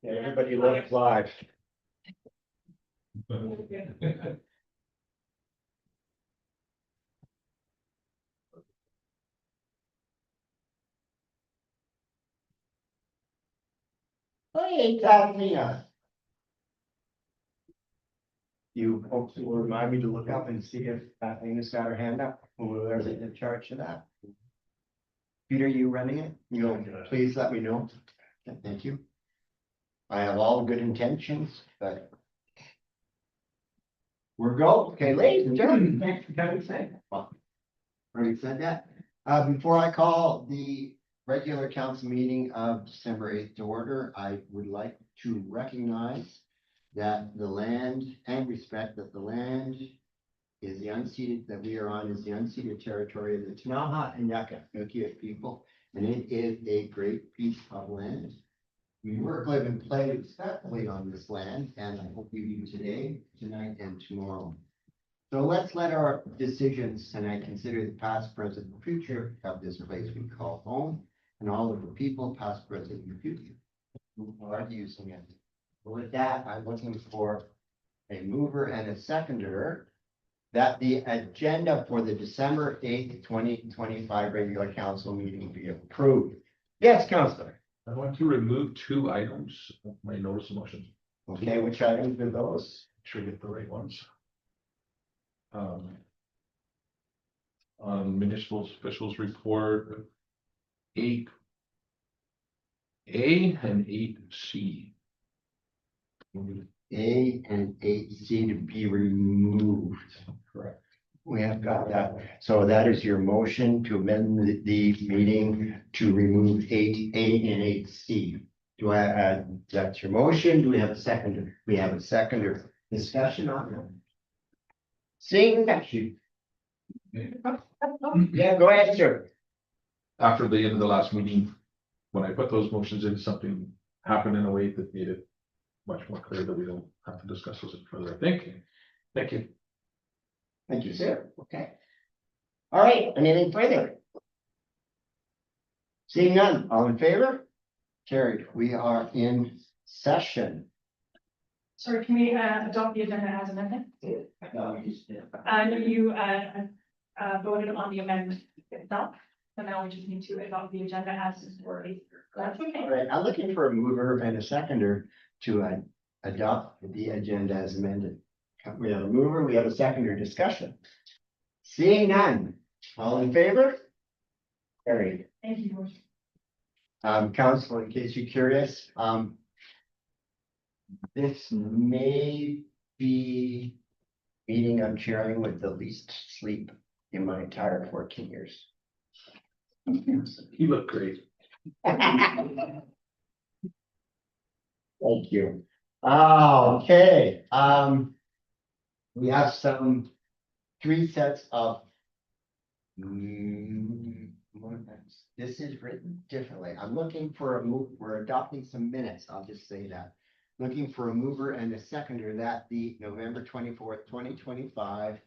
Yeah, everybody loves live. Hey, Kathleen. You folks will remind me to look up and see if Kathleen has got her hand up, whoever's in charge of that. Peter, you running it? You'll please let me know. Thank you. I have all good intentions, but. We're go. Okay, ladies and gentlemen, thanks for coming. Already said that. Before I call the regular council meeting of December 8th to order, I would like to recognize that the land and respect that the land is the unceded, that we are on is the unceded territory of the Ktunaxa and Yaqanikika people, and it is a great piece of land. We work, live, and play respectfully on this land, and I hope you do today, tonight, and tomorrow. So let's let our decisions tonight consider the past, present, and future of this place we call home, and all of the people, past, present, and future, who are using it. With that, I'm looking for a mover and a seconder that the agenda for the December 8th, 2025 regular council meeting be approved. Yes, Councilor. I want to remove 2 items of my notice of motion. Okay, which items are those? Sure get the right ones. On municipal officials report 8A and 8C. A and 8C to be removed. Correct. We have got that. So that is your motion to amend the meeting to remove 8A and 8C. Do I add, that's your motion? Do we have a seconder? We have a seconder. Discussion on that. Seeing that you. Yeah, go ahead, sir. After the end of the last meeting, when I put those motions in, something happened in a way that made it much more clear that we don't have to discuss those further. Thank you. Thank you. Thank you, sir. Okay. All right, anything further? Seeing none, all in favor? Carried. We are in session. Sorry, can we adopt the agenda as amended? You voted on the amendment itself, so now we just need to adopt the agenda as already. That's All okay. right, I'm looking for a mover and a seconder to adopt the agenda as amended. We have a mover, we have a seconder. Discussion. Seeing none, all in favor? Carried. Thank you. Council, in case you're curious, this may be meeting I'm chairing with the least sleep in my entire 14 years. You look great. Thank you. Oh, okay. We have 3 sets of. This is written differently. I'm looking for a move. We're adopting some minutes. I'll just say that. Looking for a mover and a seconder that the November 24th, 2025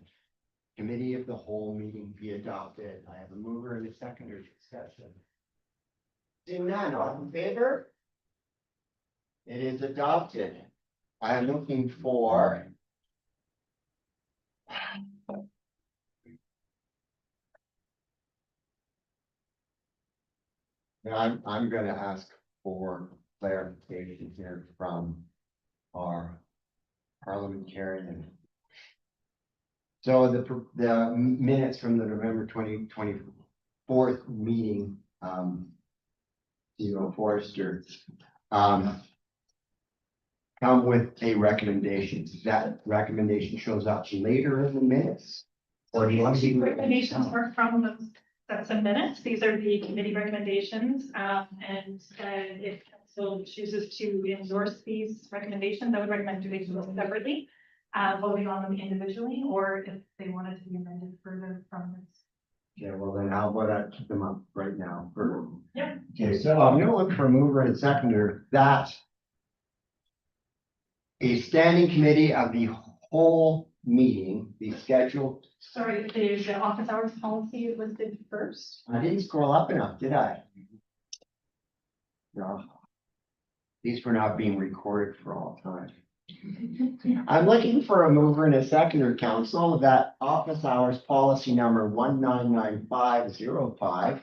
committee of the whole meeting be adopted. I have a mover and a seconder discussion. Seeing none, all in favor? It is adopted. I am looking for. Now, I'm gonna ask for clarification here from our parliamentarian. So the minutes from the November 2024 meeting, Forrester, come with a recommendation. That recommendation shows up later in the minutes. Or do you want to see? Recommendations are from the sets of minutes. These are the committee recommendations. And if council chooses to endorse these recommendations, I would recommend doing them separately, voting on them individually, or if they wanted to be amended further from this. Yeah, well then how about I keep them up right now? Yeah. Okay, so I'm gonna look for a mover and seconder that a standing committee of the whole meeting be scheduled. Sorry, the office hours policy is listed first. I didn't scroll up enough, did I? No. These were not being recorded for all time. I'm looking for a mover and a seconder, council, that office hours policy number 199505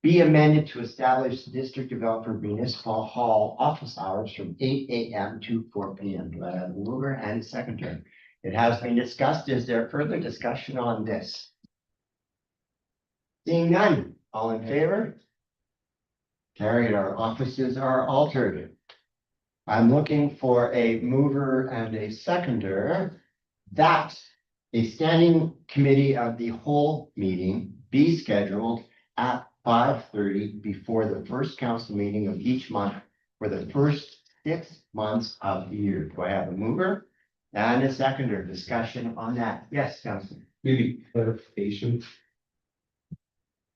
be amended to establish district developer municipal hall office hours from 8 AM to 4 PM. Do I have a mover and a seconder? It has been discussed. Is there further discussion on this? Seeing none, all in favor? Carried, our offices are altered. I'm looking for a mover and a seconder that a standing committee of the whole meeting be scheduled at 5:30 before the first council meeting of each month for the first 6 months of the year. Do I have a mover and a seconder? Discussion on that? Yes, Councilman. Maybe clarification.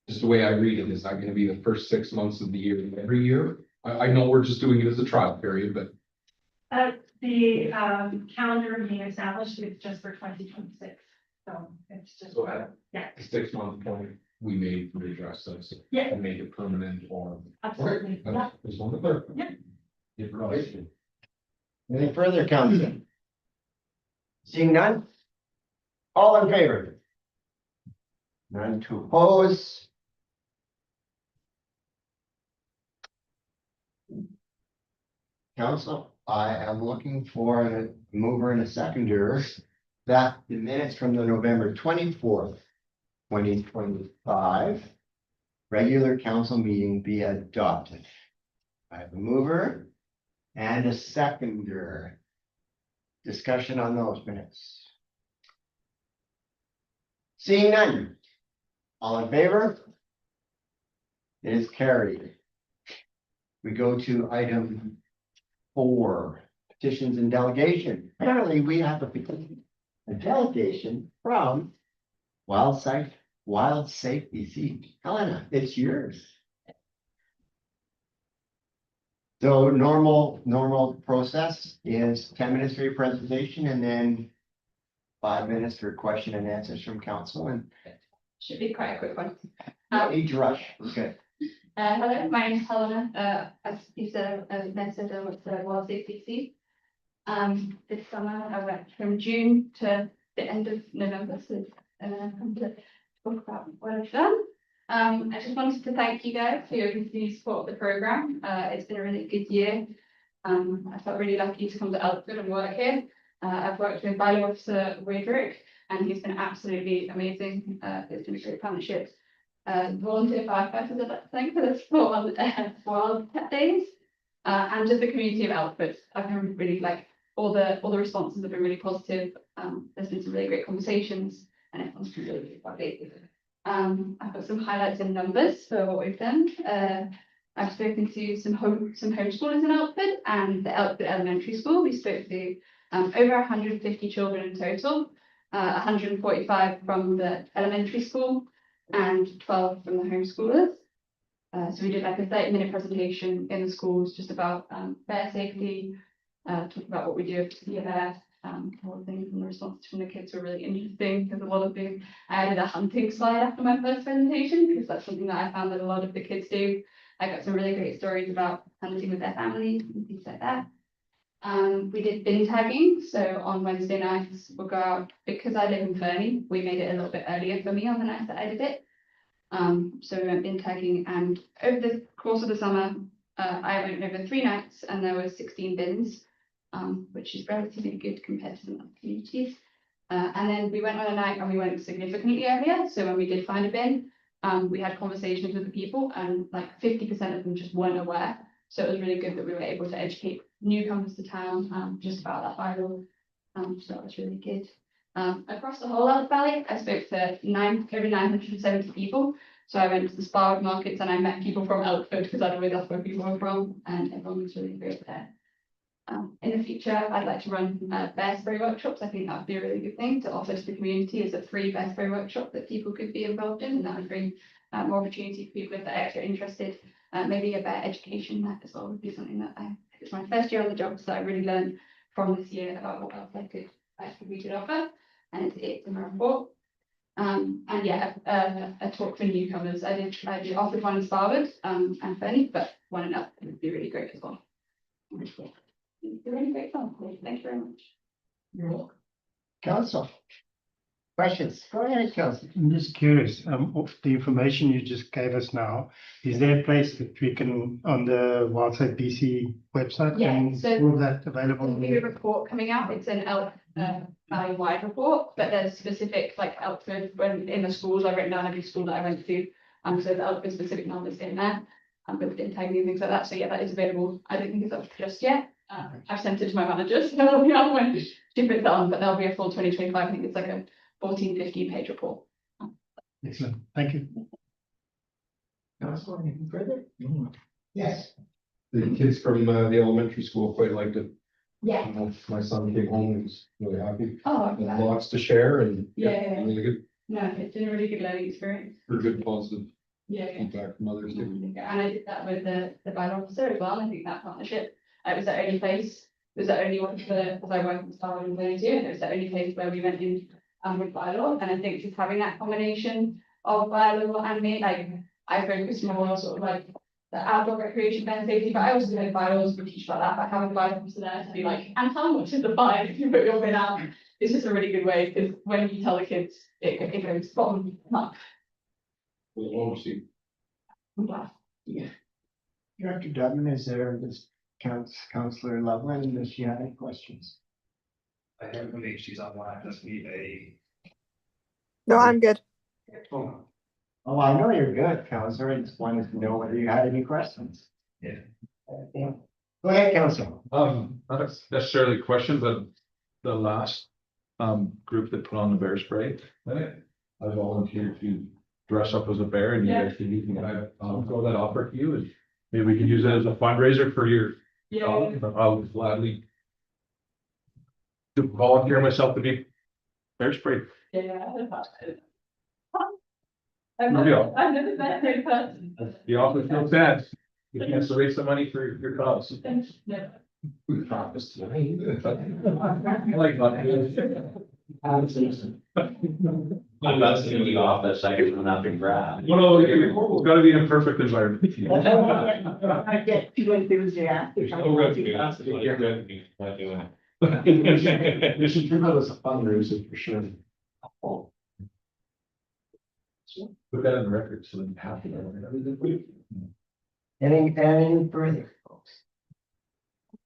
Just the way I read it, is not gonna be the first 6 months of the year every year. I know we're just doing it as a trial period, but The calendar being established is just for 2026. So it's just, So at yeah, the 6 month point, we may redress this yeah, and make it permanent or. absolutely. Yeah. Just want to clarify. Yep. Get right. Any further, Council? Seeing none? All in favor? None to oppose? Council, I am looking for a mover and a seconder that the minutes from the November 24th, 2025 regular council meeting be adopted. I have a mover and a seconder. Discussion on those minutes. Seeing none. All in favor? It is carried. We go to item 4, petitions and delegation. Apparently, we have a petition, a delegation from Wild Safety BC. Helena, it's yours. So normal process is 10 minutes for your presentation and then 5 minutes for question and answers from council, and Should be quite a quick one. no need to rush. Okay. Hello, my name is Helena. As you said, mentioned, I was the Wild Safety BC. This summer I went from June to the end of November, so I'm come to talk about what I've done. I just wanted to thank you guys for your continued support of the program. It's been a really good year. I felt really lucky to come to Elford and work here. I've worked with Bylaw Officer Wedrick, and he's been absolutely amazing. It's been a great partnership. Volunteer firefighters, I'd like to thank for the support on Wild Pet Days, and just the community of Elford. I've been really all the responses have been really positive. There's been some really great conversations, and everyone's been really lovely. I've got some highlights in numbers for what we've done. I've spoken to some homeschoolers in Elford and the Elford Elementary School. We spoke to over 150 children in total, 145 from the elementary school and 12 from the homeschoolers. So we did a 30-minute presentation in the schools just about bear safety, talk about what we do there. All the things, and the responses from the kids were really interesting because a lot of things. I added a hunting slide after my first presentation because that's something that I found that a lot of the kids do. I got some really great stories about hunting with their families and things like that. We did bin tagging, so on Wednesday nights we'll go out. Because I live in Fernie, we made it a little bit earlier for me on the nights that I did it. So we went bin tagging, and over the course of the summer, I went over 3 nights and there were 16 bins. Which is relatively good compared to some other communities. And then we went on a night and we went significantly earlier. So when we did find a bin, we had conversations with the people, and 50% of them just weren't aware. So it was really good that we were able to educate newcomers to town just about that bylaw. So that was really good. Across the whole Elford Valley, I spoke to over 970 people. So I went to the Sparwood markets and I met people from Elford because I know that's where people are from, and everyone was really great there. In the future, I'd like to run bear spray workshops. I think that would be a really good thing to offer to the community as a free bear spray workshop that people could be involved in, and that would bring more opportunity for people if they're extra interested. Maybe a bear education that as well would be something that it's my first year on the job, so I really learned from this year about what else we could offer, and it's in my report. And yeah, a talk for newcomers. I did offer one in Sparwood and Fernie, but one in Elford would be really great as well. You're really grateful. Thank you very much. You're welcome. Council. Questions? Go ahead, Council. I'm just curious, of the information you just gave us now, is there a place that we can, on the Wildside BC website? Yeah, and so- all that available? There's a new report coming out. It's an elk valley-wide report, but there's specific like Elkford, when in the schools, I've written down every school that I went to. So the Elkford specific numbers in there, with tagging and things like that. So yeah, that is available. I don't think it's up just yet. I've sent it to my manager, so it'll be on when she puts it on, but there'll be a full 2025. I think it's like a 14-15 page report. Excellent, thank you. Council, anything further? Yes. The kids from the elementary school quite liked it. Yeah. My son came home and was really happy. Oh, And lots to share and Yeah. really good, no, it's been a really good learning experience. for good positive Yeah. feedback from others too. And I did that with the bylaw officer as well. I think that partnership, it was the only place, it was the only one for, because I work in Starwood and Too, and it was the only place where we went in with bylaw. And I think just having that combination of bylaw and me, like I focus more on sort of like the outdoor recreation and safety, but I also know bylaws, we teach about that, but having bylaw officer there to be like, and how much is the fine if you put your bin out? It's just a really good way, because when you tell the kids, it goes bottom up. We'll oversee. I'm glad. Director Dudman, is there this Councillor Loveland, does she have any questions? I don't believe she's online, just need a. No, I'm good. Oh, I know you're good, Councillor. I just wanted to know whether you had any questions. Yeah. Go ahead, Councillor. Not necessarily a question, but the last group that put on the bear spray, I volunteered to dress up as a bear and you guys can use it. I'll throw that offer to you and maybe we can use it as a fundraiser for your dog. I'll gladly to volunteer myself to be bear spray. Yeah. Yeah. I've never met her in person. The offer feels bad. You can raise some money for your cause. No. We promised tonight. I like that. I'm about to leave office, I can run up and grab. Well, it's gotta be in a perfect environment. I get too enthusiastic. This should turn out as a fundraiser for sure. Put that in the record so that you have to. Any further, folks?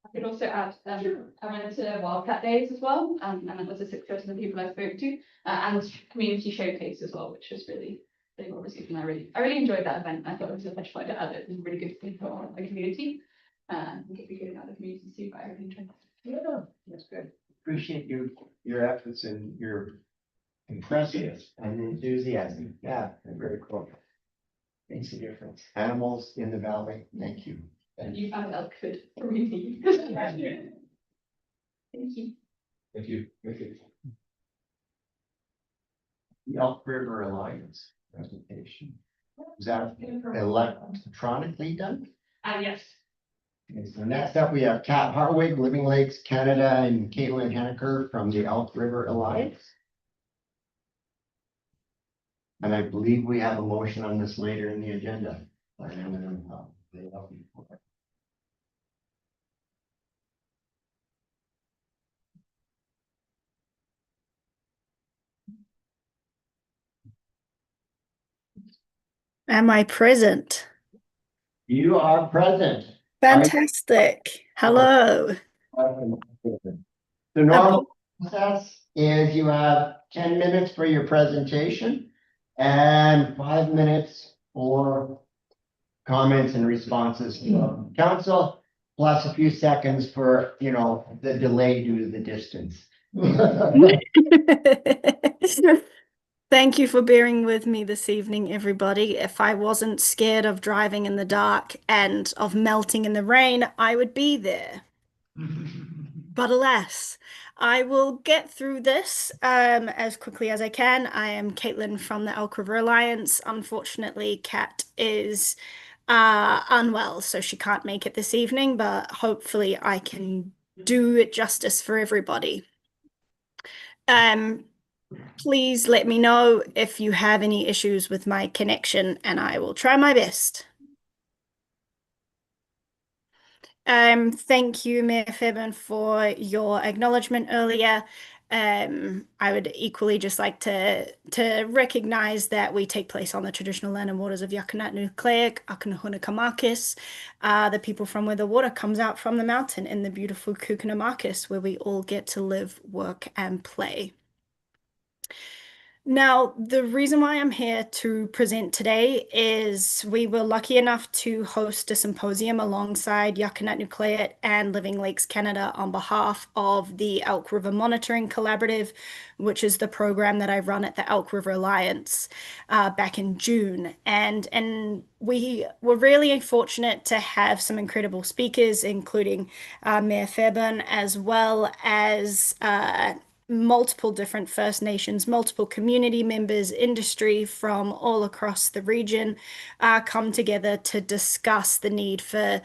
I could also add, I went to Wildcat Days as well, and that was a 6 of the people I spoke to, and community showcase as well, which was really well received, and I really enjoyed that event. I thought it was a much fun to add. It was really good for the community. I think it'd be good in other communities too, but I really enjoyed that. Yeah, that's good. Appreciate your efforts and your impressive and enthusiasm. Yeah, very cool. Makes a difference. Animals in the valley, thank you. And you found elk food for me. Thank you. Thank you. Thank you. The Elk River Alliance presentation. Is that electronically done? Yes. Okay, so next up, we have Kat Harwig, Living Lakes Canada, and Caitlin Henniker from the Elk River Alliance. And I believe we have a motion on this later in the agenda. But I'm gonna lay it out before. Am I present? You are present. Fantastic. Hello. The normal process is you have 10 minutes for your presentation and 5 minutes for comments and responses from council, plus a few seconds for, the delay due to the distance. Thank you for bearing with me this evening, everybody. If I wasn't scared of driving in the dark and of melting in the rain, I would be there. But alas, I will get through this as quickly as I can. I am Caitlin from the Elk River Alliance. Unfortunately, Kat is unwell, so she can't make it this evening, but hopefully I can do it justice for everybody. Please let me know if you have any issues with my connection, and I will try my best. Thank you, Mayor Fairbairn, for your acknowledgement earlier. I would equally just like to recognize that we take place on the traditional land and waters of Yakanat-Nucleic, Akanahunakamakis, the people from where the water comes out from the mountain in the beautiful Kukanamakis, where we all get to live, work, and play. Now, the reason why I'm here to present today is we were lucky enough to host a symposium alongside Yakanat-Nucleic and Living Lakes Canada on behalf of the Elk River Monitoring Collaborative, which is the program that I run at the Elk River Alliance back in June. And we were really fortunate to have some incredible speakers, including Mayor Fairbairn, as well as multiple different First Nations, multiple community members, industry from all across the region come together to discuss the need for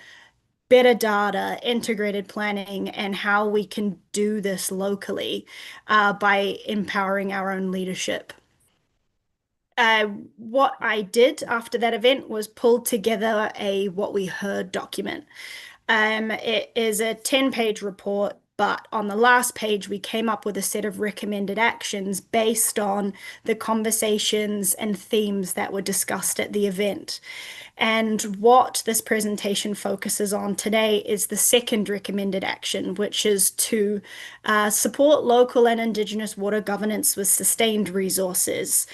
better data, integrated planning, and how we can do this locally by empowering our own leadership. What I did after that event was pull together a What We Heard document. It is a 10-page report, but on the last page, we came up with a set of recommended actions based on the conversations and themes that were discussed at the event. And what this presentation focuses on today is the second recommended action, which is to support local and Indigenous water governance with sustained resources.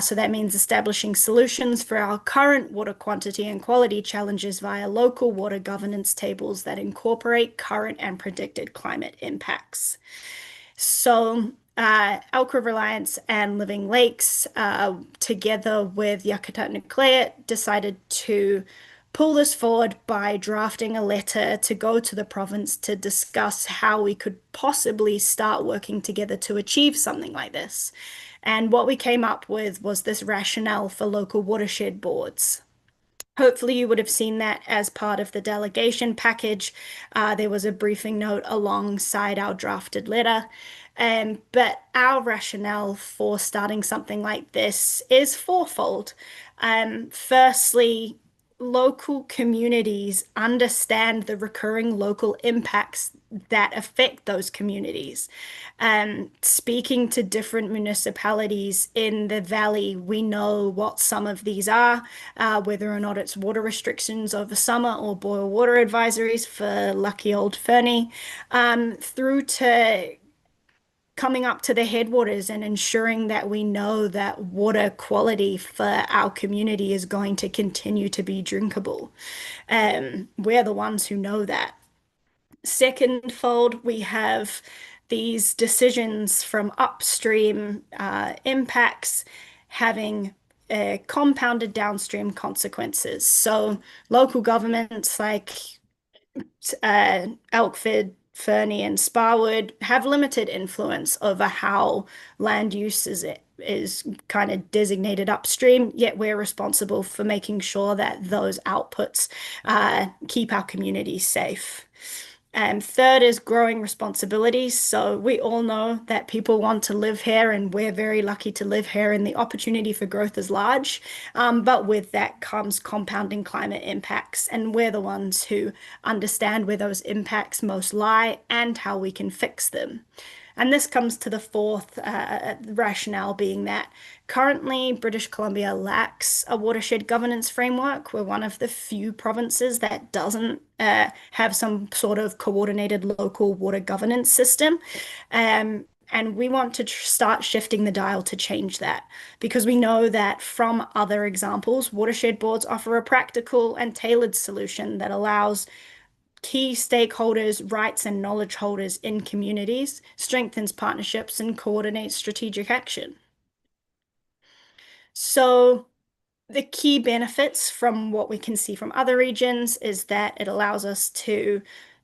So that means establishing solutions for our current water quantity and quality challenges via local water governance tables that incorporate current and predicted climate impacts. So Elk River Alliance and Living Lakes, together with Yakanat-Nucleic, decided to pull this forward by drafting a letter to go to the province to discuss how we could possibly start working together to achieve something like this. And what we came up with was this rationale for local watershed boards. Hopefully you would have seen that as part of the delegation package. There was a briefing note alongside our drafted letter. But our rationale for starting something like this is fourfold. Firstly, local communities understand the recurring local impacts that affect those communities. Speaking to different municipalities in the valley, we know what some of these are, whether or not it's water restrictions over summer or boil water advisories for lucky old Fernie, through to coming up to the headwaters and ensuring that we know that water quality for our community is going to continue to be drinkable. We're the ones who know that. Second fold, we have these decisions from upstream impacts having compounded downstream consequences. So local governments like Elkford, Fernie, and Sparwood have limited influence over how land use is kind of designated upstream, yet we're responsible for making sure that those outputs keep our communities safe. And third is growing responsibilities. So we all know that people want to live here, and we're very lucky to live here, and the opportunity for growth is large. But with that comes compounding climate impacts, and we're the ones who understand where those impacts most lie and how we can fix them. And this comes to the fourth rationale, being that currently British Columbia lacks a watershed governance framework. We're one of the few provinces that doesn't have some sort of coordinated local water governance system. And we want to start shifting the dial to change that, because we know that from other examples, watershed boards offer a practical and tailored solution that allows key stakeholders, rights, and knowledge holders in communities, strengthens partnerships, and coordinates strategic action. So the key benefits from what we can see from other regions is that it allows us to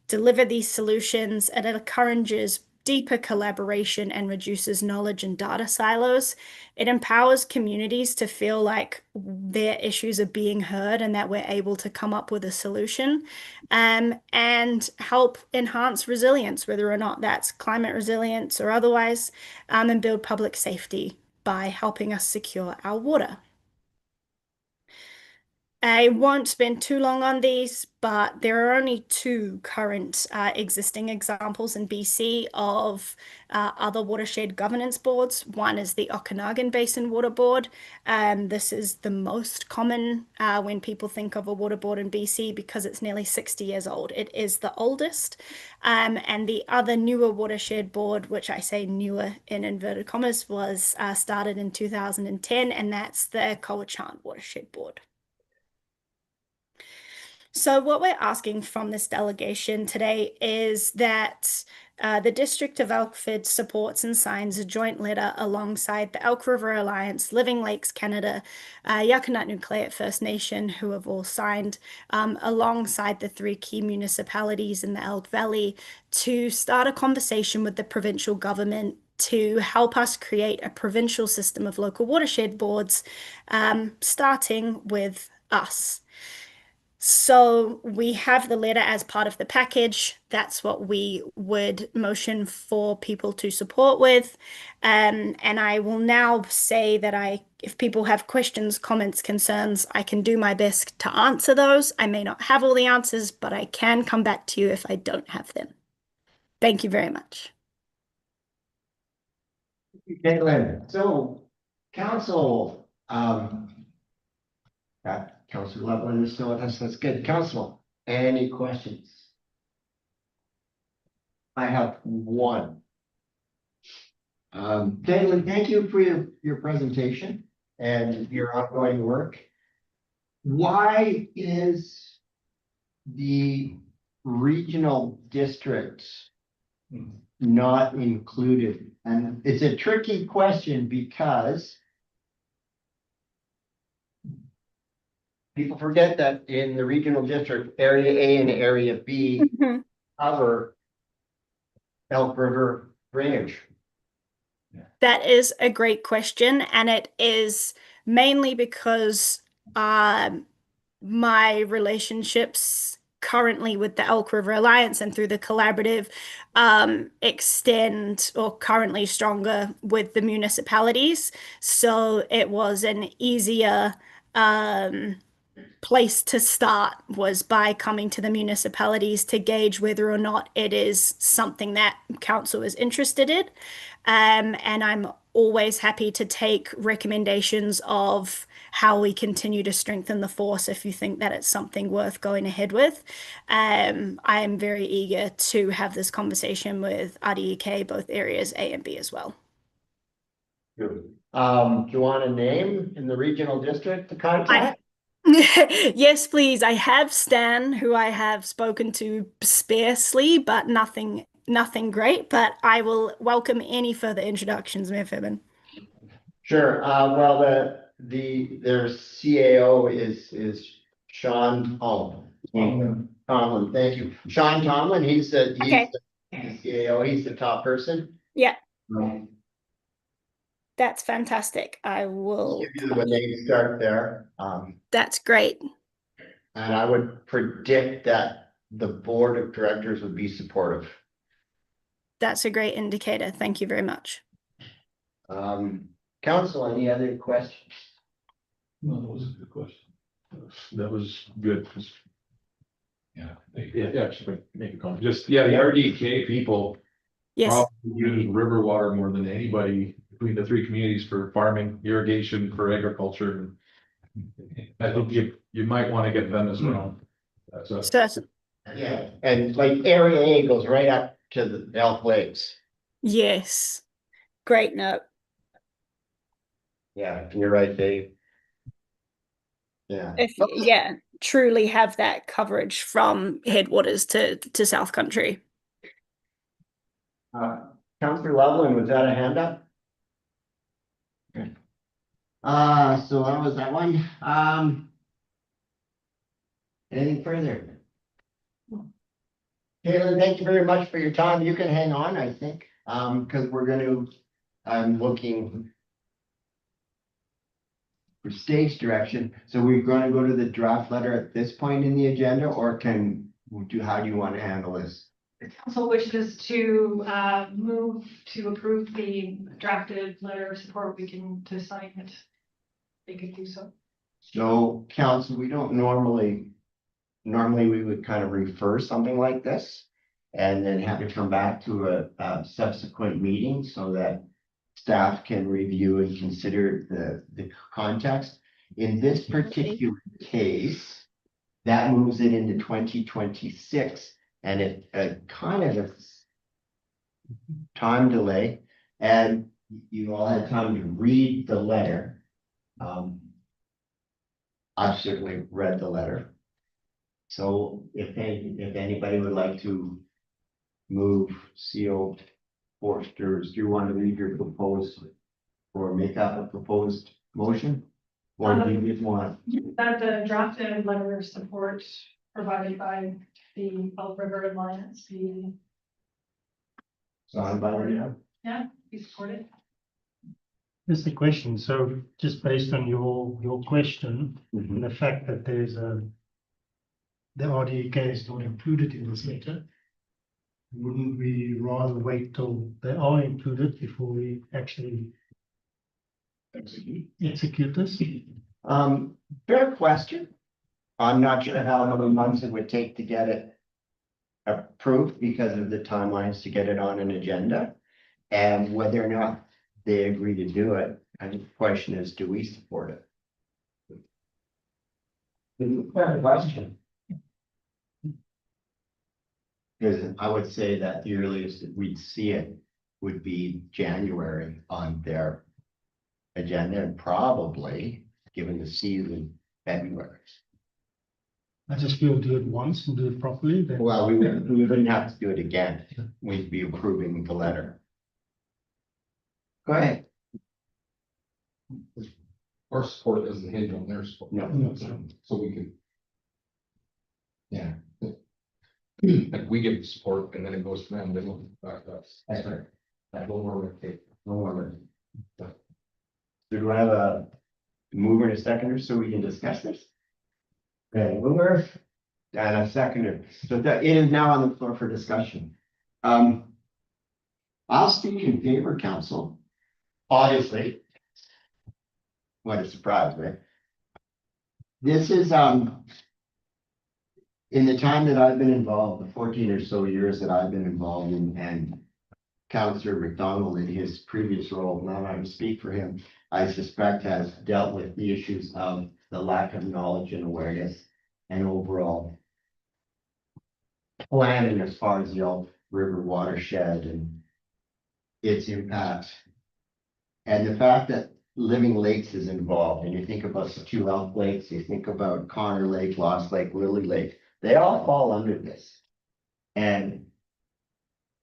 deliver these solutions, and it encourages deeper collaboration and reduces knowledge and data silos. It empowers communities to feel like their issues are being heard and that we're able to come up with a solution, and help enhance resilience, whether or not that's climate resilience or otherwise, and build public safety by helping us secure our water. I won't spend too long on these, but there are only two current existing examples in BC of other watershed governance boards. One is the Okanagan Basin Water Board. This is the most common when people think of a water board in BC because it's nearly 60 years old. It is the oldest. And the other newer watershed board, which I say newer in inverted commas, was started in 2010, and that's the Cowichan Watershed Board. So what we're asking from this delegation today is that the District of Elkford supports and signs a joint letter alongside the Elk River Alliance, Living Lakes Canada, Yakunut Nucleate First Nation, who have all signed, alongside the three key municipalities in the Elk Valley, to start a conversation with the provincial government to help us create a provincial system of local watershed boards, starting with us. So we have the letter as part of the package. That's what we would motion for people to support with. And I will now say that if people have questions, comments, concerns, I can do my best to answer those. I may not have all the answers, but I can come back to you if I don't have them. Thank you very much. Caitlin, so council, Councilor Loveland is still with us. That's good. Council, any questions? I have one. Caitlin, thank you for your presentation and your ongoing work. Why is the regional districts not included? And it's a tricky question because people forget that in the regional district, area A and area B cover Elk River drainage. That is a great question, and it is mainly because my relationships currently with the Elk River Alliance and through the collaborative extend or currently stronger with the municipalities. So it was an easier place to start was by coming to the municipalities to gauge whether or not it is something that council is interested in. And I'm always happy to take recommendations of how we continue to strengthen the force if you think that it's something worth going ahead with. I am very eager to have this conversation with RDEK, both areas A and B as well. Do you want a name in the regional district to contact? Yes, please. I have Stan, who I have spoken to sparsely, but nothing great. But I will welcome any further introductions, Mayor Fibbin. Sure. Well, their CAO is Sean Tomlin. Thank you, Sean Tomlin. He's the CAO. He's the top person. Yeah. That's fantastic. I will give you the name start there. That's great. And I would predict that the board of directors would be supportive. That's a great indicator. Thank you very much. Council, any other questions? No, that was a good question. That was good. Just make a comment. Just, the RDK people Yes. probably use river water more than anybody between the three communities for farming, irrigation, for agriculture. I think you might want to get them as well. Yeah, and like area A goes right up to the Elk Lakes. Yes. Great note. Yeah, you're right, Dave. Yeah. Truly have that coverage from headwaters to South Country. Councilor Loveland, was that a hand up? Okay. So that was that one. Anything further? Caitlin, thank you very much for your time. You can hang on, I think, because I'm looking for stage direction. So we're going to go to the draft letter at this point in the agenda, or how do you want to handle this? The council wishes to move to approve the drafted letter of support, we can to sign it. They could do so. So council, we don't normally we would kind of refer something like this. And then have to come back to a subsequent meeting so that staff can review and consider the context. In this particular case, that moves it into 2026 and it kind of a time delay. And you all had time to read the letter. I've certainly read the letter. So if anybody would like to move CO Foresters, do you want to read your proposed or make up a proposed motion? Or do you just want? That the drafted letter of support provided by the Elk River Alliance be Signed by Rita? supported. Just a question. So just based on your question Mhm. and the fact that there's the RDK is not included in this letter, wouldn't we rather wait till they are included before we actually execute this? Fair question. I'm not sure how many months it would take to get it approved because of the timelines to get it on an agenda. And whether or not they agree to do it, I think the question is, do we support it? Fair question. Because I would say that the earliest that we'd see it would be January on their agenda and probably, given the season, February. I just feel do it once and do it properly, then. Well, we wouldn't have to do it again. We'd be approving the letter. Go ahead. Our support doesn't hinge on their support. No. So we can. Yeah. Like we give support and then it goes to them, they don't back us. That's right. That will work. Okay. No worries. Do I have a mover and a seconder so we can discuss this? Okay, mover and a seconder. So that it is now on the floor for discussion. I'll speak in favor, council. Obviously. What a surprise, right? This is, in the time that I've been involved, the 14 or so years that I've been involved in, and Councillor McDonald in his previous role, now I speak for him, I suspect has dealt with the issues of the lack of knowledge and awareness and overall planning as far as the Elk River watershed and its impact. And the fact that Living Lakes is involved, and you think about the two Elk Lakes, you think about Connor Lake, Lost Lake, Lily Lake, they all fall under this. And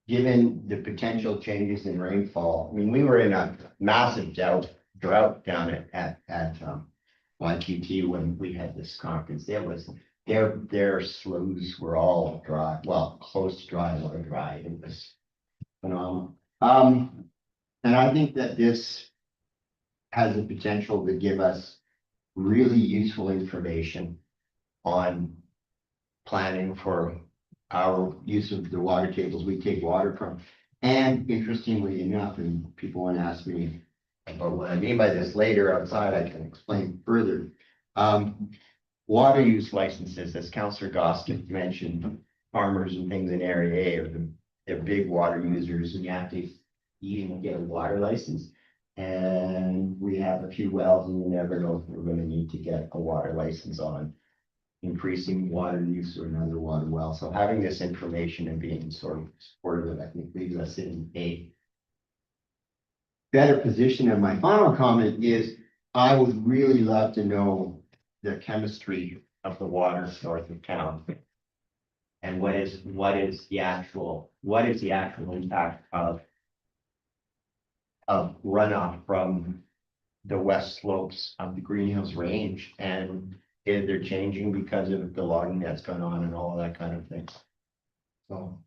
given the potential changes in rainfall, I mean, we were in a massive drought down at YQT when we had this conference. It was their sloughs were all dry, well, close to dry or dry. It was phenomenal. And I think that this has the potential to give us really useful information on planning for our use of the water tables we take water from. And interestingly enough, and people want to ask me about what I mean by this later outside, I can explain further. Water use licenses, as Councillor Goskind mentioned, farmers and things in Area A are they're big water users, and you have to even get a water license. And we have a few wells, and you never know if we're going to need to get a water license on increasing water use or another water well. So having this information and being sort of supportive, I think leaves us in a better position. And my final comment is, I would really love to know the chemistry of the water north of town. And what is the actual impact of runoff from the west slopes of the Green Hills Range, and if they're changing because of the logging that's gone on and all of that kind of thing. So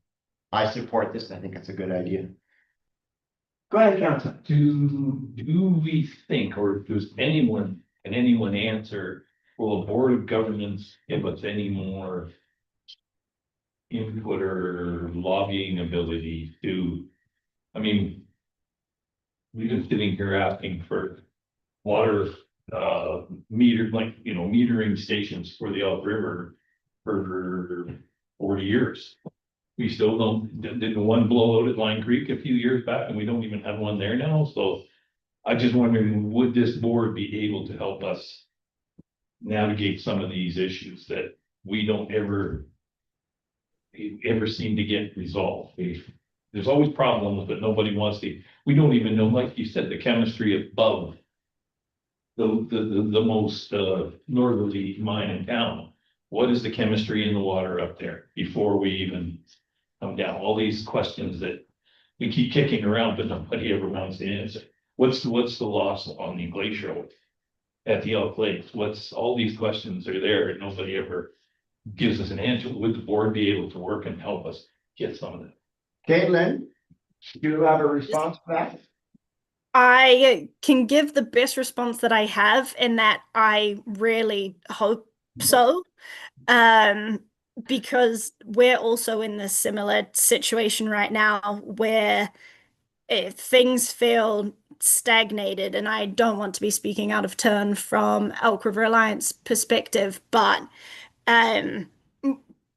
I support this. I think it's a good idea. Go ahead, Council. Do we think, or does anyone, can anyone answer, will a board of governance give us any more input or lobbying ability to, I mean, we've been sitting here asking for water metering stations for the Elk River for 40 years. We still don't, didn't one blow out at Line Creek a few years back, and we don't even have one there now, so I just wondering, would this board be able to help us navigate some of these issues that we don't ever seem to get resolved? There's always problems, but nobody wants to, we don't even know, like you said, the chemistry above the most northerly mine in town. What is the chemistry in the water up there before we even come down? All these questions that we keep kicking around, but nobody ever wants to answer. What's the loss on the glacier at the Elk Lakes? All these questions are there and nobody ever gives us an answer. Would the board be able to work and help us get some of that? Caitlin, do you have a response to that? I can give the best response that I have, in that I really hope so. Because we're also in this similar situation right now where things feel stagnated, and I don't want to be speaking out of turn from Elk River Alliance perspective, but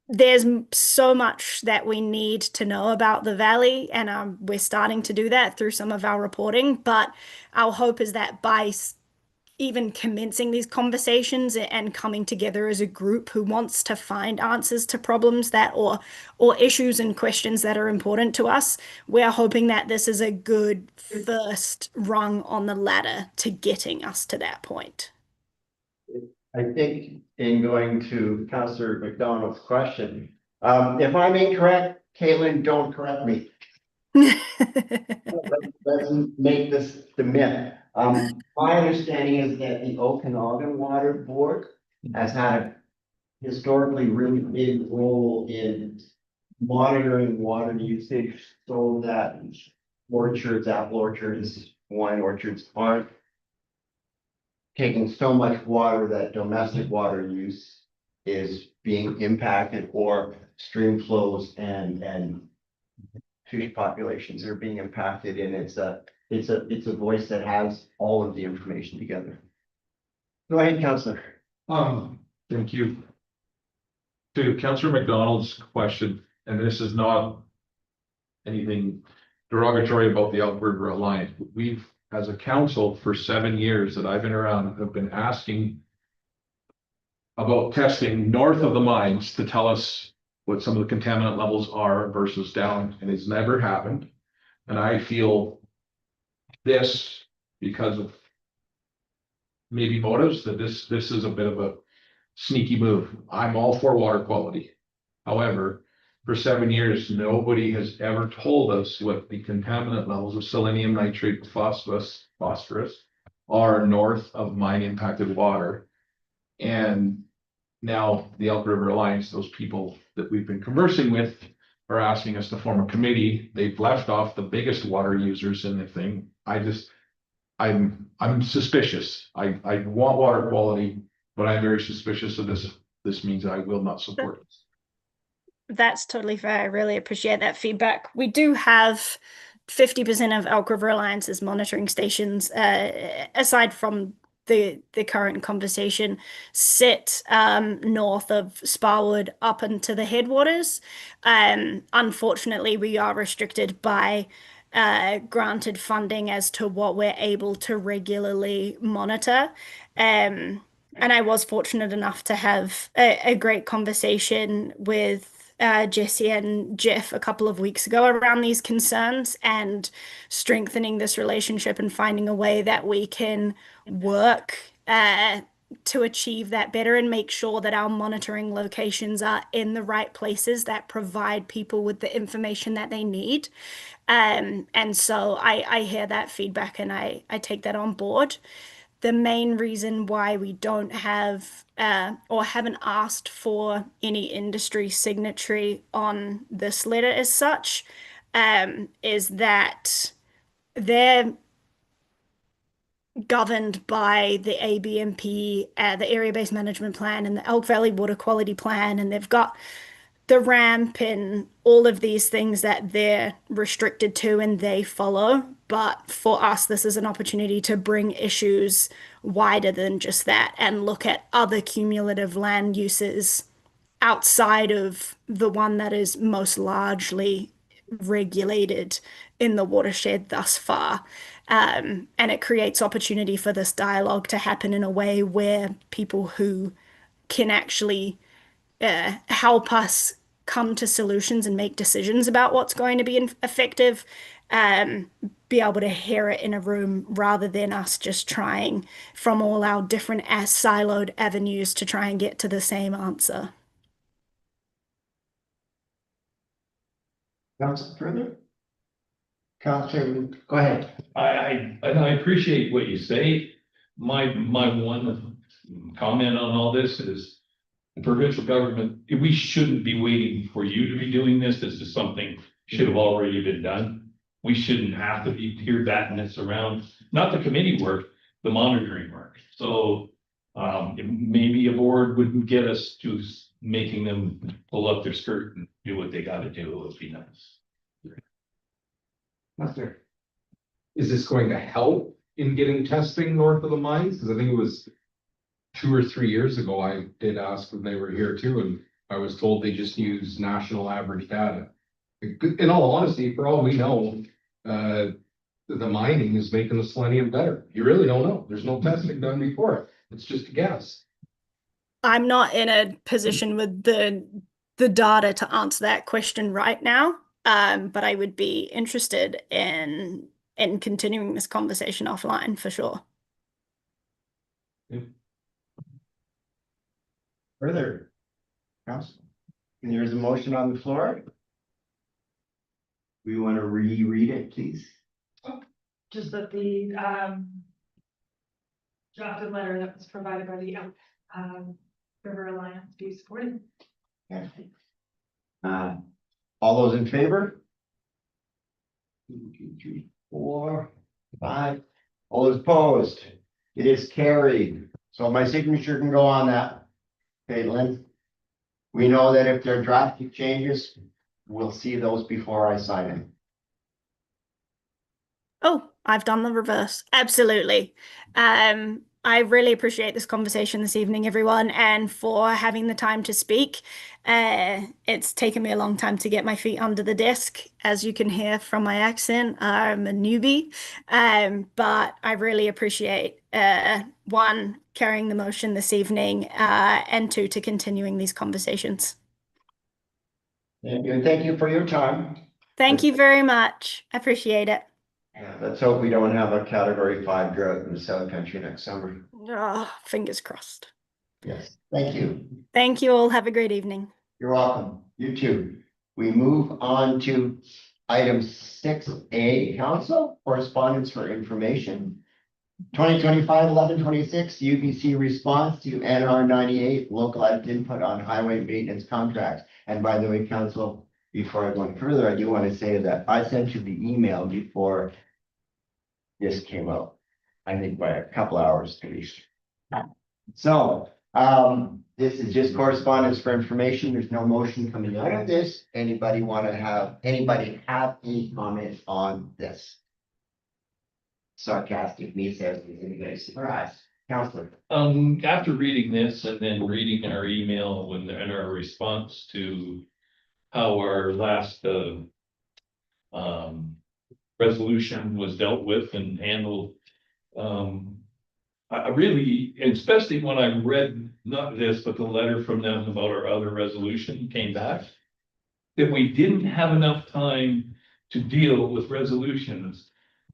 there's so much that we need to know about the valley, and we're starting to do that through some of our reporting. But our hope is that by even commencing these conversations and coming together as a group who wants to find answers to problems that or issues and questions that are important to us, we're hoping that this is a good first rung on the ladder to getting us to that point. I think in going to Councillor McDonald's question, if I'm incorrect, Caitlin, don't correct me. Let's make this the myth. My understanding is that the Okanagan Water Board has had a historically really big role in monitoring water usage so that orchards, apple orchards, wine orchards aren't taking so much water that domestic water use is being impacted, or stream flows and fish populations are being impacted, and it's a voice that has all of the information together. Go ahead, Councillor. Thank you. To Councillor McDonald's question, and this is not anything derogatory about the Elk River Alliance, but we've, as a council, for 7 years that I've been around, have been asking about testing north of the mines to tell us what some of the contaminant levels are versus down, and it's never happened. And I feel this, because of maybe motives, that this is a bit of a sneaky move. I'm all for water quality. However, for 7 years, nobody has ever told us what the contaminant levels of selenium nitrate, phosphorus are north of mine impacted water. And now the Elk River Alliance, those people that we've been conversing with, are asking us to form a committee. They've left off the biggest water users in the thing. I'm suspicious. I want water quality, but I'm very suspicious of this. This means I will not support it. That's totally fair. I really appreciate that feedback. We do have 50% of Elk River Alliance's monitoring stations, aside from the current conversation, sit north of Sparwood up into the headwaters. Unfortunately, we are restricted by granted funding as to what we're able to regularly monitor. And I was fortunate enough to have a great conversation with Jesse and Jeff a couple of weeks ago around these concerns, and strengthening this relationship and finding a way that we can work to achieve that better and make sure that our monitoring locations are in the right places that provide people with the information that they need. And so I hear that feedback, and I take that on board. The main reason why we don't have or haven't asked for any industry signatory on this letter as such is that they're governed by the ABMP, the Area-Based Management Plan, and the Elk Valley Water Quality Plan, and they've got the ramp and all of these things that they're restricted to and they follow. But for us, this is an opportunity to bring issues wider than just that and look at other cumulative land uses outside of the one that is most largely regulated in the watershed thus far. And it creates opportunity for this dialogue to happen in a way where people who can actually help us come to solutions and make decisions about what's going to be effective, be able to hear it in a room rather than us just trying from all our different siloed avenues to try and get to the same answer. Council further? Councilor, go ahead. And I appreciate what you say. My one comment on all this is the provincial government, we shouldn't be waiting for you to be doing this. This is something should have already been done. We shouldn't have to be here batting this around, not the committee work, the monitoring work. So maybe a board wouldn't get us to making them pull up their skirt and do what they gotta do. It would be nice. Councilor. Is this going to help in getting testing north of the mines? Because I think it was 2 or 3 years ago, I did ask when they were here too, and I was told they just use national average data. In all honesty, for all we know, the mining is making the selenium better. You really don't know. There's no testing done before it. It's just a guess. I'm not in a position with the data to answer that question right now, but I would be interested in continuing this conversation offline for sure. Further? Council? And there's a motion on the floor. We want to reread it, please. Just that the drafted letter that was provided by the River Alliance be supported. Okay. All those in favor? 1, 2, 3, 4, 5. All those opposed? It is carried. So my signature can go on that. Okay, Lynn. We know that if there are drastic changes, we'll see those before I sign them. Oh, I've done the reverse. Absolutely. I really appreciate this conversation this evening, everyone, and for having the time to speak. It's taken me a long time to get my feet under the desk. As you can hear from my accent, I'm a newbie. But I really appreciate, 1, carrying the motion this evening, and 2, to continuing these conversations. Thank you for your time. Thank you very much. I appreciate it. Yeah, let's hope we don't have a category 5 drought in the South Country next summer. Oh, fingers crossed. Yes, thank you. Thank you all. Have a great evening. You're welcome. You too. We move on to item 6A, council correspondence for information. 2025-11-26 UBC response to NR 98 localized input on highway maintenance contracts. And by the way, council, before I go any further, I do want to say that I sent you the email before this came out, I think by a couple hours at least. So this is just correspondence for information. There's no motion coming out of this. Anybody have any comment on this? Sarcastic me says, is anybody surprised? Counselor. After reading this and then reading our email and our response to how our last resolution was dealt with and handled, I really, especially when I read not this, but the letter from them about our other resolution came back, that we didn't have enough time to deal with resolutions.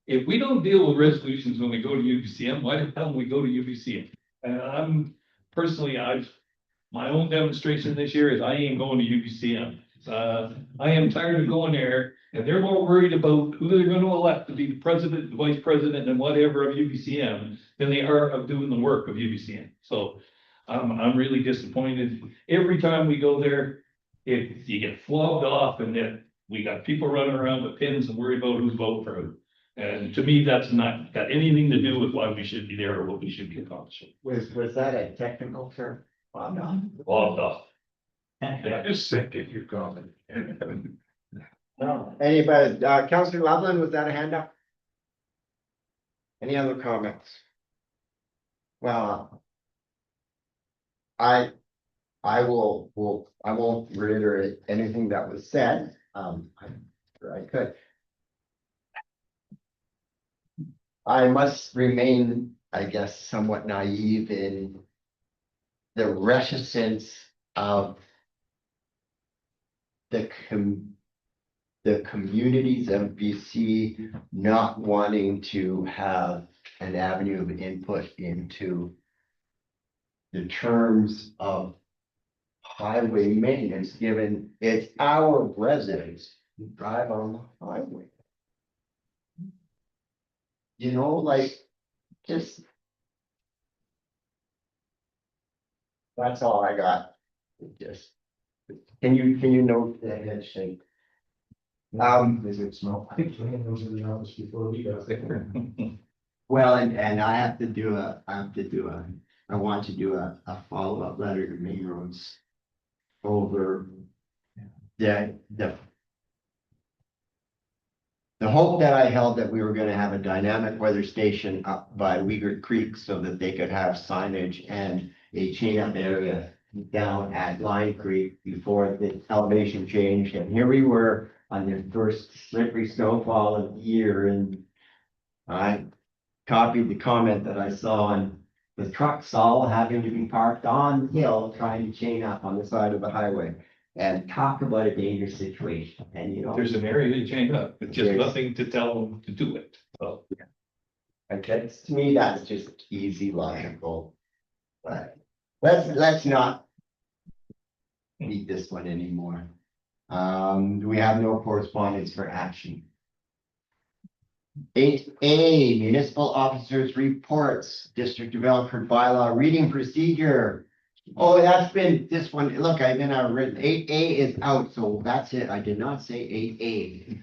If we don't deal with resolutions when we go to UBCM, why the hell do we go to UBCM? And I'm personally, my own demonstration this year is I ain't going to UBCM. I am tired of going there, and they're more worried about who they're going to elect to be the president, the vice president, and whatever of UBCM than they are of doing the work of UBCM. So I'm really disappointed. Every time we go there, you get flogged off, and then we got people running around with pins and worried about who's voting for who. And to me, that's not got anything to do with why we should be there or what we should be accomplishing. Was that a technical term? Well, no. Flogged off. Yeah, just sick if you've gone. No. Anybody, Councillor Loveland, was that a hand up? Any other comments? Well. I won't reiterate anything that was said, I'm sure I could. I must remain, I guess, somewhat naive in the reticence of the communities of BC not wanting to have an avenue of input into the terms of highway maintenance, given it's our residents who drive on the highway. You know, like, just. That's all I got. Just, can you note that head shake? Is it small? I think Joanne was in the office before we got there. Well, and I want to do a follow-up letter to Main Roads over the hope that I held that we were gonna have a dynamic weather station up by Weigert Creek so that they could have signage and a chain-up area down at Line Creek before the elevation changed. And here we were on the first slippery snowfall of the year, and I copied the comment that I saw on the trucks all having to be parked on the hill, trying to chain up on the side of the highway. And talk about a dangerous situation, and you know. There's an area to change up, with just Yes. nothing to tell them to do it. So, That's, to me, that's just easy logical. But let's not beat this one anymore. We have no correspondence for action. 8A, municipal officers reports, district developer bylaw reading procedure. Oh, that's been this one. Look, I've been written. 8A is out, so that's it. I did not say 8A.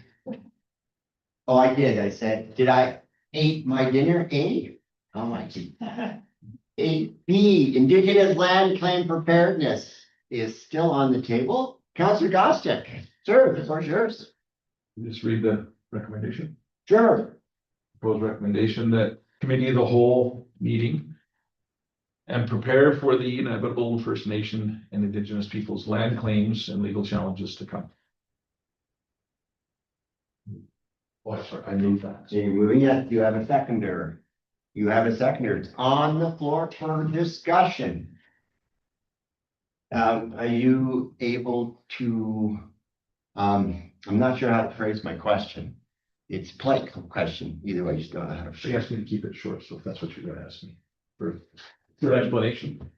Oh, I did. I said, did I ate my dinner? A? Oh my God. 8B, Indigenous land claim preparedness is still on the table. Councillor Gostick, sir, the floor is yours. Just read the recommendation. Sure. Proposed recommendation that committee of the whole meeting and prepare for the inevitable First Nation and Indigenous peoples' land claims and legal challenges to come. Oh, sorry, I moved that. So you're moving it. You have a seconder. You have a seconder. It's on the floor for discussion. Are you able to, I'm not sure how to phrase my question. It's a polite question. Either way, you still don't know how to She phrase asked me to keep it short, so if that's what you're gonna ask me for explanation.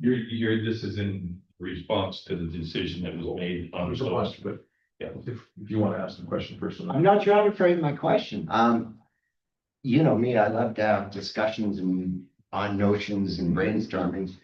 this is in response to the decision that was made on There's a the bunch, but Yeah. if you want to ask the question first. I'm not sure how to frame my question. You know me, I love to have discussions and on notions and brainstorming.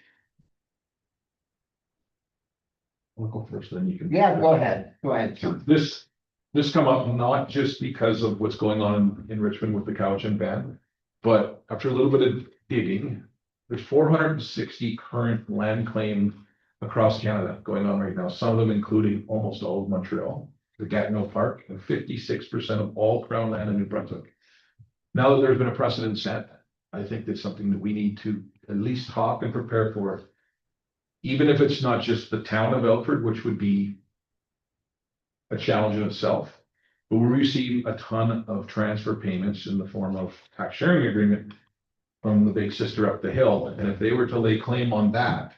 I'll go first, then you can. Yeah, go ahead. Go ahead. This come up not just because of what's going on in Richmond with the Cowichan ban, but after a little bit of digging, there's 460 current land claim across Canada going on right now, some of them including almost all of Montreal, the Gatineau Park, and 56% of all Crown land in New Brunswick. Now that there's been a precedent set, I think that's something that we need to at least talk and prepare for. Even if it's not just the town of Elford, which would be a challenge in itself, but we receive a ton of transfer payments in the form of tax sharing agreement from the big sister up the hill. And if they were to lay claim on that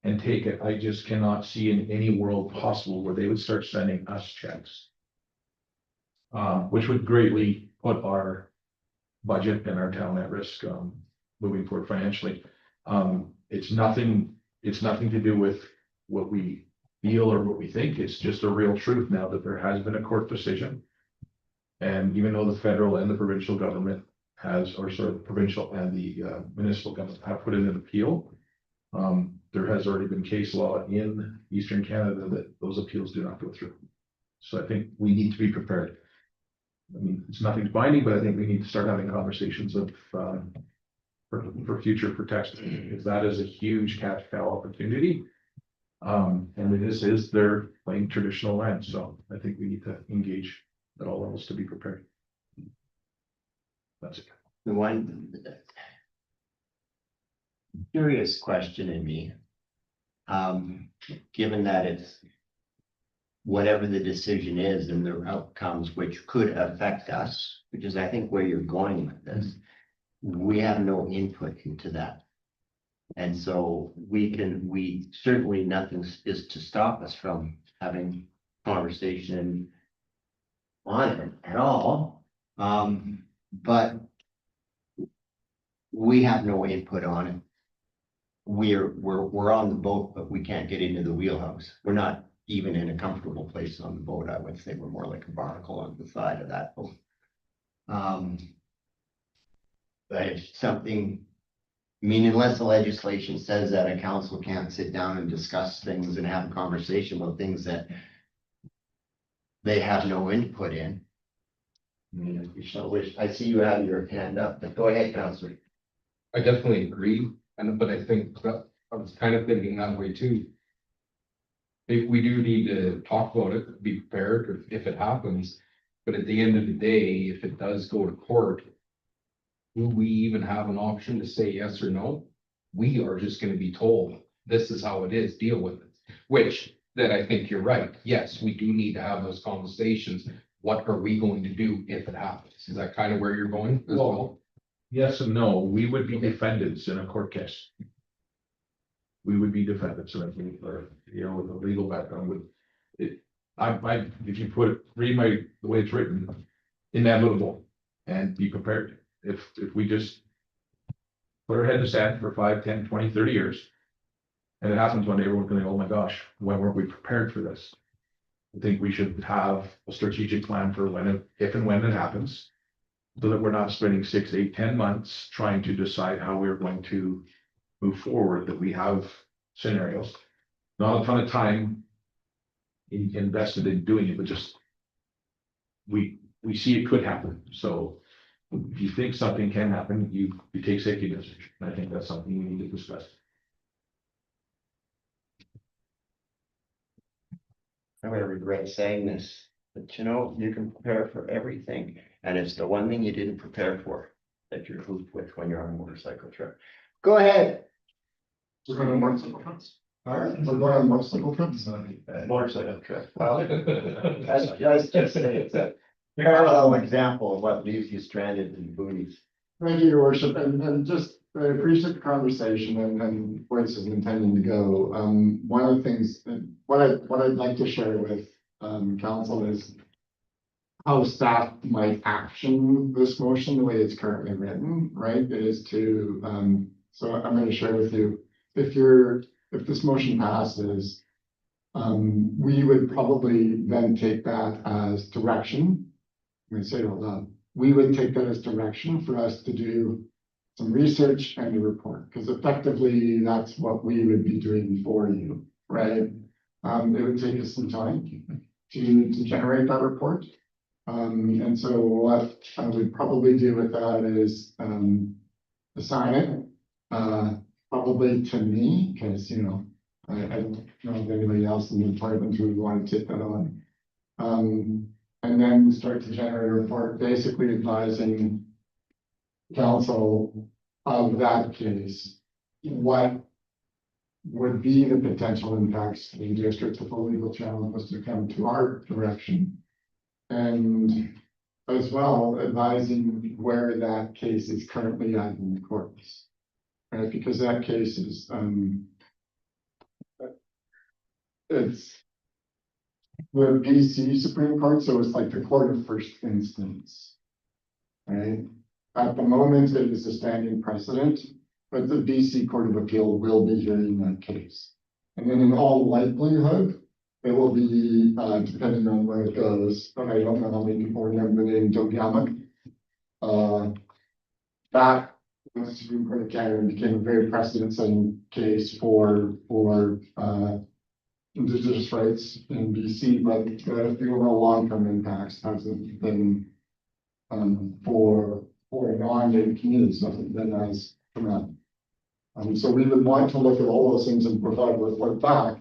and take it, I just cannot see in any world possible where they would start sending us checks. Which would greatly put our budget and our town at risk, moving forward financially. It's nothing to do with what we feel or what we think. It's just a real truth now that there has been a court decision. And even though the federal and the provincial government has, or sort of provincial and the municipal government have put in an appeal, there has already been case law in Eastern Canada that those appeals do not go through. So I think we need to be prepared. I mean, it's nothing's binding, but I think we need to start having conversations of for future protection, because that is a huge cash cow opportunity. And this is their playing traditional land, so I think we need to engage at all levels to be prepared. That's it. The one curious question in me. Given that it's whatever the decision is and the outcomes which could affect us, which is I think where you're going with this, we have no input into that. And so we certainly nothing is to stop us from having conversation on it at all. But we have no input on it. We're on the boat, but we can't get into the wheelhouse. We're not even in a comfortable place on the boat. I would say we're more like a barnacle on the side of that boat. But if something, I mean, unless the legislation says that a council can't sit down and discuss things and have a conversation about things that they have no input in. I mean, I see you have your hand up, but go ahead, Councilor. I definitely agree, but I think that I was kind of thinking that way too. We do need to talk about it, be prepared if it happens, but at the end of the day, if it does go to court, do we even have an option to say yes or no? We are just gonna be told, this is how it is, deal with it. Which, that I think you're right, yes, we do need to have those conversations. What are we going to do if it happens? Is that kind of where you're going as well? Yes and no, we would be defendants in a court case. We would be defendants, and I think, or, you know, with a legal background would, if you read the way it's written, inevitable, and be prepared. If we just put our head in the sand for 5, 10, 20, 30 years, and it happens one day, we're going, oh my gosh, why weren't we prepared for this? I think we should have a strategic plan for if and when it happens, so that we're not spending 6, 8, 10 months trying to decide how we're going to move forward, that we have scenarios, not a ton of time invested in doing it, but just we see it could happen. So if you think something can happen, you take safety measures. And I think that's something we need to discuss. I'm gonna regret saying this, but you know, you can prepare for everything. And it's the one thing you didn't prepare for that you're hooped with when you're on a motorcycle trip. Go ahead. We're going on motorcycle trips? All right. We're going on motorcycle trips? Motorcycle trip. Well, that's just say it's a parallel example of what leaves you stranded in boonies. Thank you, your worship, and just I appreciate the conversation and where this is intending to go. One of the things, what I'd like to share with council is how staff might action this motion the way it's currently written, right? It is to, so I'm going to share with you, if this motion passes, we would probably then take that as direction. I'm going to say it out loud. We would take that as direction for us to do some research and a report, because effectively that's what we would be doing for you, right? It would take us some time to generate that report. And so what I would probably do with that is assign it probably to me, because you know I don't know if anybody else in the department would want to take that on. And then start to generate a report, basically advising council of that case, what would be the potential impacts to the district if a legal challenge was to come to our direction. And as well, advising where that case is currently at in the courts. Right, because that case is, it's the BC Supreme Court, so it's like the court of first instance. Right? At the moment, it is a standing precedent, but the BC Court of Appeal will be hearing that case. And then in all likelihood, it will be, depending on where it goes, but I don't know how many people remember the name Joe Gallic. That the Supreme Court of Canada became a very precedent-setting case for Indigenous rights in BC, but the overall long-term impacts hasn't been for non-native communities, nothing that has come out. So we would want to look at all those things and provide a report back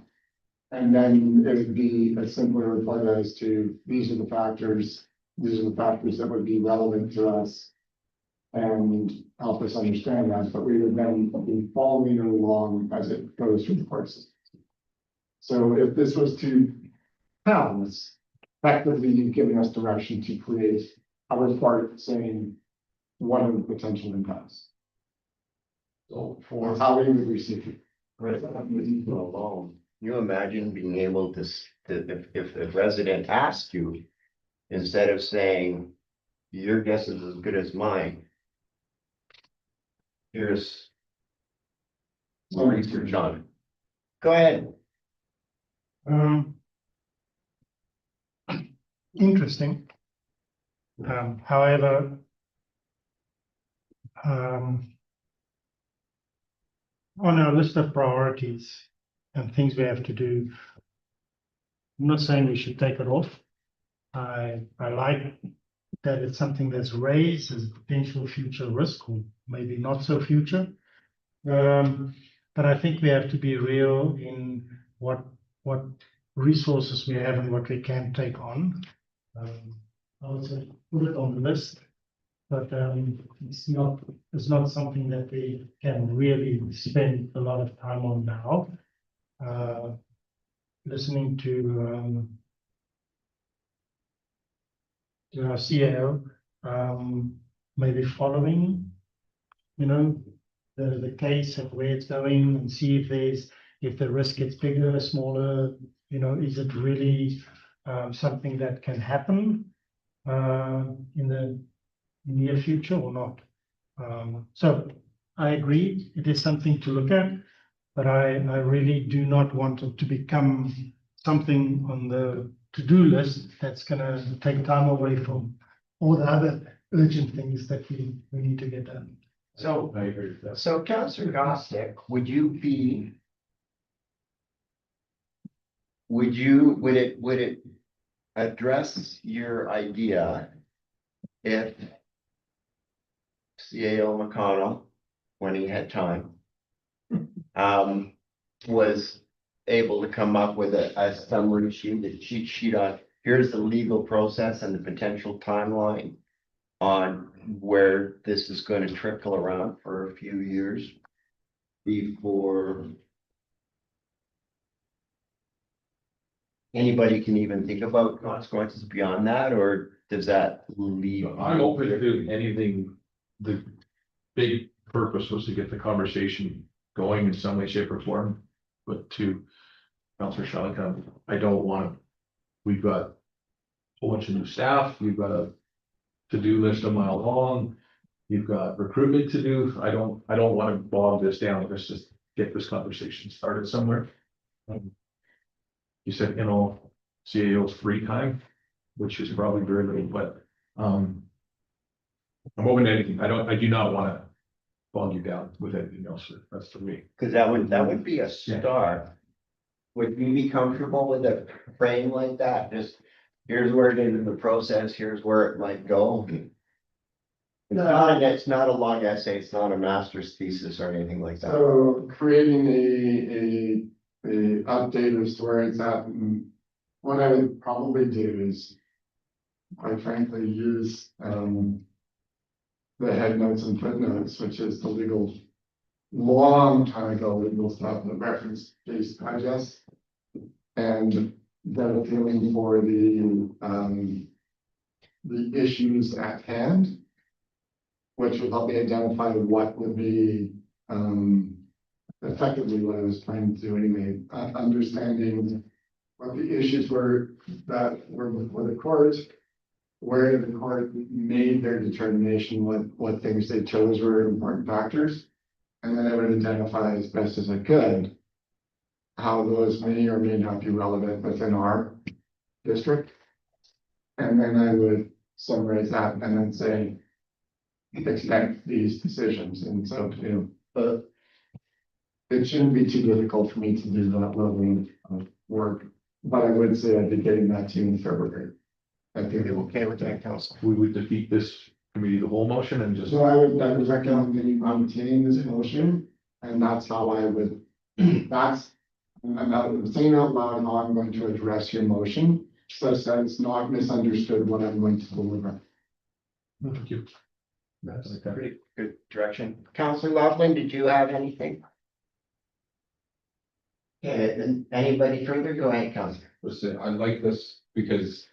And then it would be a simpler report as to, these are the factors that would be relevant to us. And help us understand that, but we would then be following it along as it goes through the courses. So if this was to pass, effectively you've given us direction to create a report saying what are the potential impacts. So Or how we would receive it. alone, you imagine being able to, if the resident asks you, instead of saying, your guess is as good as mine. Here's some research on it. Go ahead. Interesting. However, on our list of priorities and things we have to do, I'm not saying we should take it off. I like that it's something that's raised as a potential future risk, or maybe not so future. But I think we have to be real in what resources we have and what we can take on. I would say put it on the list, but it's not something that we can really spend a lot of time on now. Listening to our CAO, maybe following, the case and where it's going, and see if the risk gets bigger, smaller, is it really something that can happen in the near future or not? So I agree, it is something to look at, but I really do not want it to become something on the to-do list that's gonna take time away from all the other urgent things that we need to get done. So, I agree with that. so Councillor Gostick, would it address your idea if CAO McConnell, when he had time, was able to come up with a summary sheet, a cheat sheet on, here's the legal process and the potential timeline on where this is going to trickle around for a few years before anybody can even think about consequences beyond that, or does that leave? I'm open to anything. The big purpose was to get the conversation going in some way, shape or form. But to Councillor Shalika, I don't want, we've got a whole bunch of new staff, we've got a to-do list a mile long. You've got recruitment to do. I don't want to bog this down. Let's just get this conversation started somewhere. You said, CAO's free time, which is probably very little, but I'm open to anything. I do not want to bog you down with anything else. That's for me. Because that would be a start. Would you be comfortable with a frame like that? Just, here's where it is in the process, here's where it might go. It's not a long essay, it's not a master's thesis or anything like that. So creating a update as to where it's at, and what I would probably do is, quite frankly, use the head notes and footnotes, which is the legal, long time ago legal stuff, the reference-based digest. And then feeling for the issues at hand, which would help me identify what would be effectively what I was trying to do anyway, understanding what the issues were that were before the court, where the court made their determination, what things they chose were important factors, and then I would identify as best as I could how those may or may not be relevant within our district. And then I would summarize that and then say, expect these decisions. And so, but it shouldn't be too difficult for me to do that level of work. But I would say I'd be getting that to you in February. I think You're okay with that, Council? We would defeat this committee, the whole motion, and just. So I would recommend that you maintaining this motion, and that's how I would, that's I'm saying out loud how I'm going to address your motion, such that it's not misunderstood what I'm going to deliver. Thank you. That's pretty good direction. Counselor Laughlin, did you have anything? Okay, then anybody further? Go ahead, Counselor. Listen, I like this because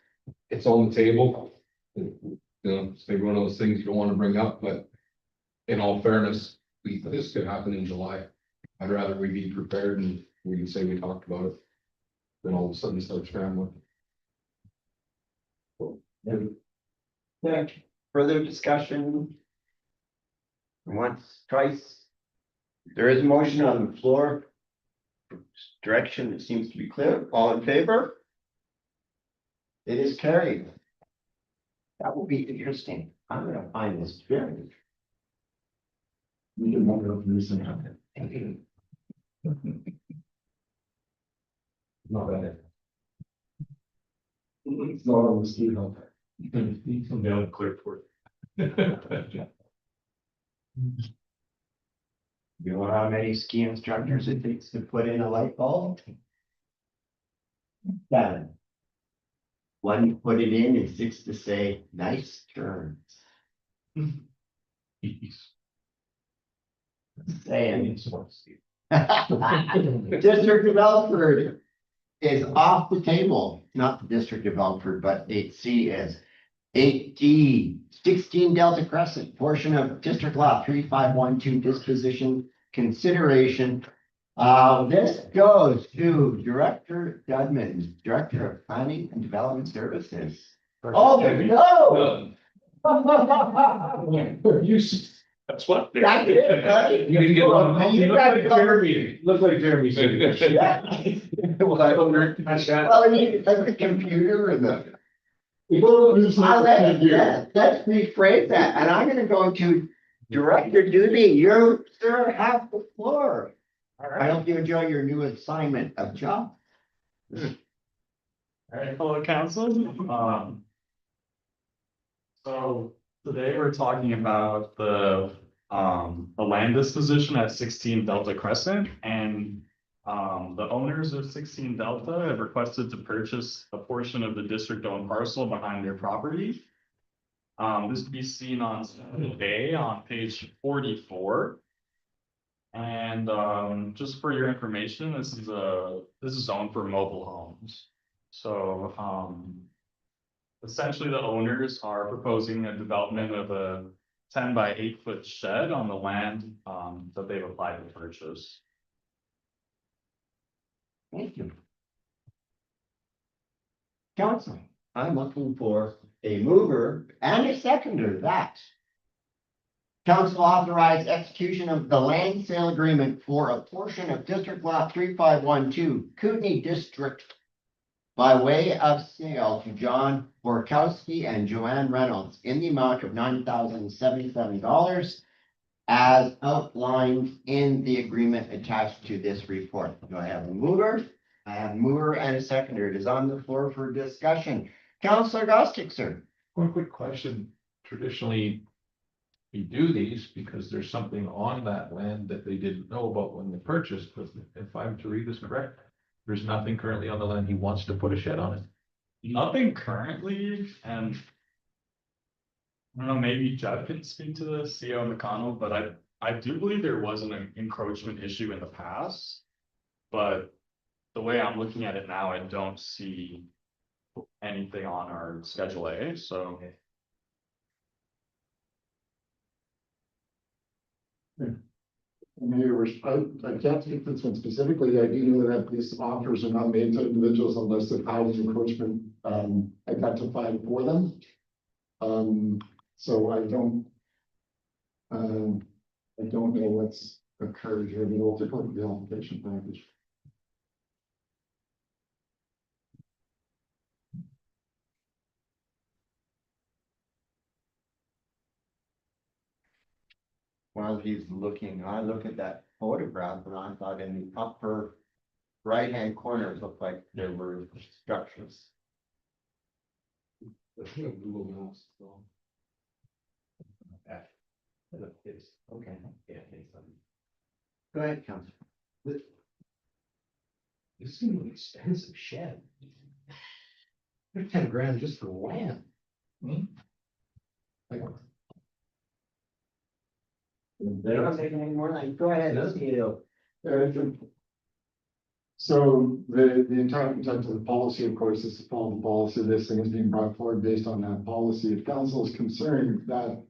it's on the table. You know, it's maybe one of those things you don't want to bring up, but in all fairness, this could happen in July. I'd rather we be prepared and we can say we talked about it than all of a sudden start scrambling. Okay, further discussion? Once, twice? There is a motion on the floor. Direction that seems to be clear. All in favor? It is carried. That will be interesting. I'm gonna find this very. You can wonder if there's an Not bad. It's not on the speed hump. Come down, clear for it. You know how many ski instructors it takes to put in a light bulb? 7. 1 to put it in and 6 to say, nice turns. Saying. District of Elford is off the table, not the District of Elford, but 8C is 8D, 16 Delta Crescent, portion of District Lot 3512 disposition consideration. This goes to Director Dudman, Director of Planning and Development Services. Oh, no! That's what. That's it, buddy. You didn't get one. Well, You you look got like it. Jeremy. Look like Jeremy. Yeah. Well, I don't know. Well, I mean, like the computer and the. Let's rephrase that, and I'm gonna go to Director Dooley. You, sir, have the floor. I hope you enjoy your new assignment of job. All right, hello, council. So today we're talking about the land disposition at 16 Delta Crescent, and the owners of 16 Delta have requested to purchase a portion of the district-owned parcel behind their property. This can be seen on A on page 44. And just for your information, this is zoned for mobile homes. So essentially the owners are proposing a development of a 10 by 8 foot shed on the land that they've applied to purchase. Thank you. Council, I'm looking for a mover and a seconder to that. Council authorized execution of the land sale agreement for a portion of District Lot 3512, Kootenai District, by way of sale to John Borkowski and Joanne Reynolds in the amount of $9,077 as outlined in the agreement attached to this report. Do I have a mover? I have a mover and a seconder. It is on the floor for discussion. Councillor Gostick, sir. One quick question. Traditionally, we do these because there's something on that land that they didn't know about when they purchased, but if I'm to read this correct, there's nothing currently on the land he wants to put a shed on it. Nothing currently, and I don't know, maybe Jeff can speak to this, CEO McConnell, but I do believe there was an encroachment issue in the past. But the way I'm looking at it now, I don't see anything on our Schedule A, so. Mayor, I can't speak to this one specifically. I do know that these offers are not made to individuals unless they've had an encroachment identified for them. So I don't know what's occurred here, but we'll take a look at the application package. While he's looking, I look at that photograph and I thought in the upper right-hand corner, it looked like there were structures. Google Maps, so. Okay. Go ahead, Councilor. This is gonna be an expensive shed. They're 10 grand just for land. Hmm. Like, They're not taking any more, like, go ahead, let's get it. So the entire intent of the policy, of course, is to follow the policy. This thing is being brought forward based on that policy. If council is concerned that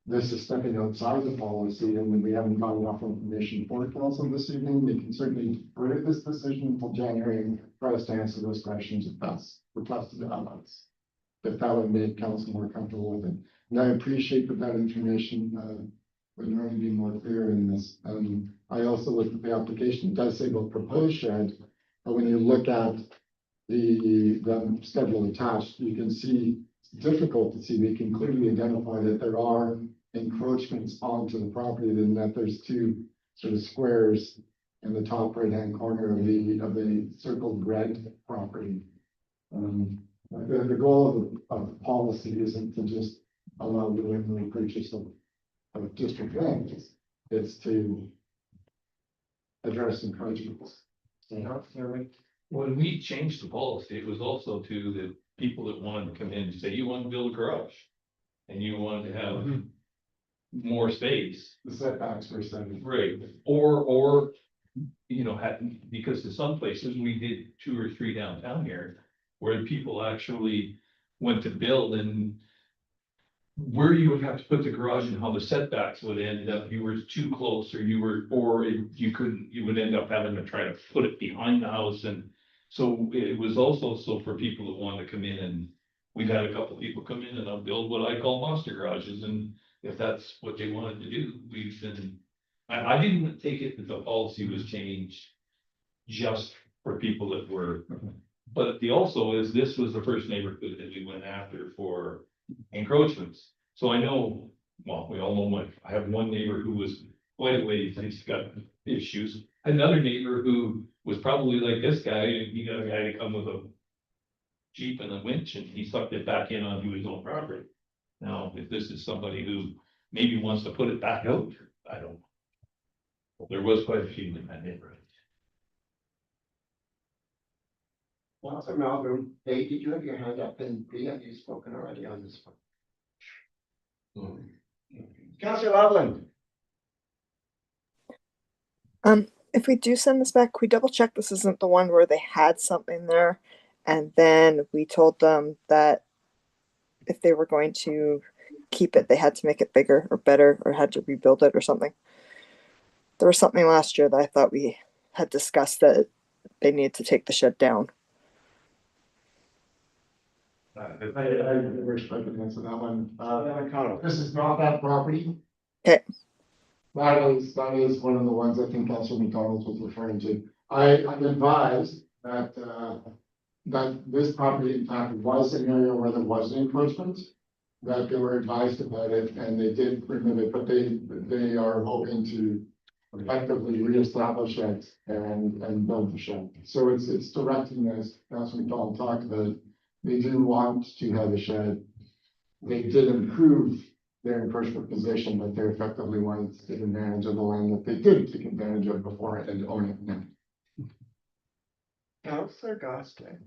this is stepping outside the policy and we haven't got enough information for council this evening, they can certainly defer this decision until January and try to answer those questions if that's requested of us. If that would make council more comfortable with it. And I appreciate that information would normally be more clear in this. I also looked at the application, it does say about proposed shed, but when you look at the schedule attached, you can see, it's difficult to see, we can clearly identify that there are encroachments onto the property, and that there's two sort of squares in the top right-hand corner of the circled red property. The goal of the policy isn't to just allow the limited purchase of district lands, it's to address encroachments. When we changed the policy, it was also to the people that wanted to come in and say, you want to build a garage. And you wanted to have more space. The setbacks were set. Right, or, you know, because in some places, we did 2 or 3 downtown here, where people actually went to build and where you would have to put the garage and how the setbacks would end up, you were too close, or you couldn't, you would end up having to try to put it behind the house, and so it was also so for people that wanted to come in, and we've had a couple of people come in and build what I call monster garages, and if that's what they wanted to do, we've been, I didn't take it that the policy was changed just for people that were, but the also is, this was the first neighborhood that we went after for encroachments. So I know, well, we all know I have one neighbor who was quite a ways, he's got issues. Another neighbor who was probably like this guy, and he got a guy to come with a Jeep and a winch, and he sucked it back in onto his own property. Now, if this is somebody who maybe wants to put it back out, I don't know. But there was quite a few in that neighborhood. Councilor Malcolm, Dave, did you have your hand up, and have you spoken already on this one? Councilor Loveland. If we do send this back, we double check this isn't the one where they had something there, and then we told them that if they were going to keep it, they had to make it bigger or better, or had to rebuild it or something. There was something last year that I thought we had discussed that they needed to take the shed down. I wish I could answer that one. This is not that property. Okay. That is one of the ones I think Councilor McDonald was referring to. I'm advised that that this property in fact was an area where there was an encroachment, that they were advised about it and they did remove it, but they are hoping to effectively reestablish it and build the shed. So it's directing, as Councilor McDonald talked about, they do want to have a shed. They did improve their encroachment position, but they effectively wanted to take advantage of the land that they did take advantage of before and own it now. Councilor Gostick.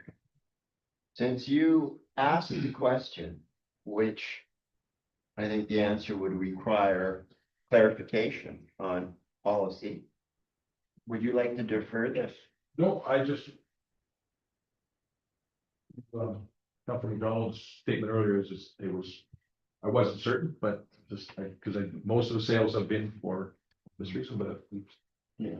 Since you asked the question, which I think the answer would require clarification on policy, would you like to defer this? No, I just. Councilor McDonald's statement earlier is just, I wasn't certain, but just, because most of the sales have been for this reason, but. Yeah.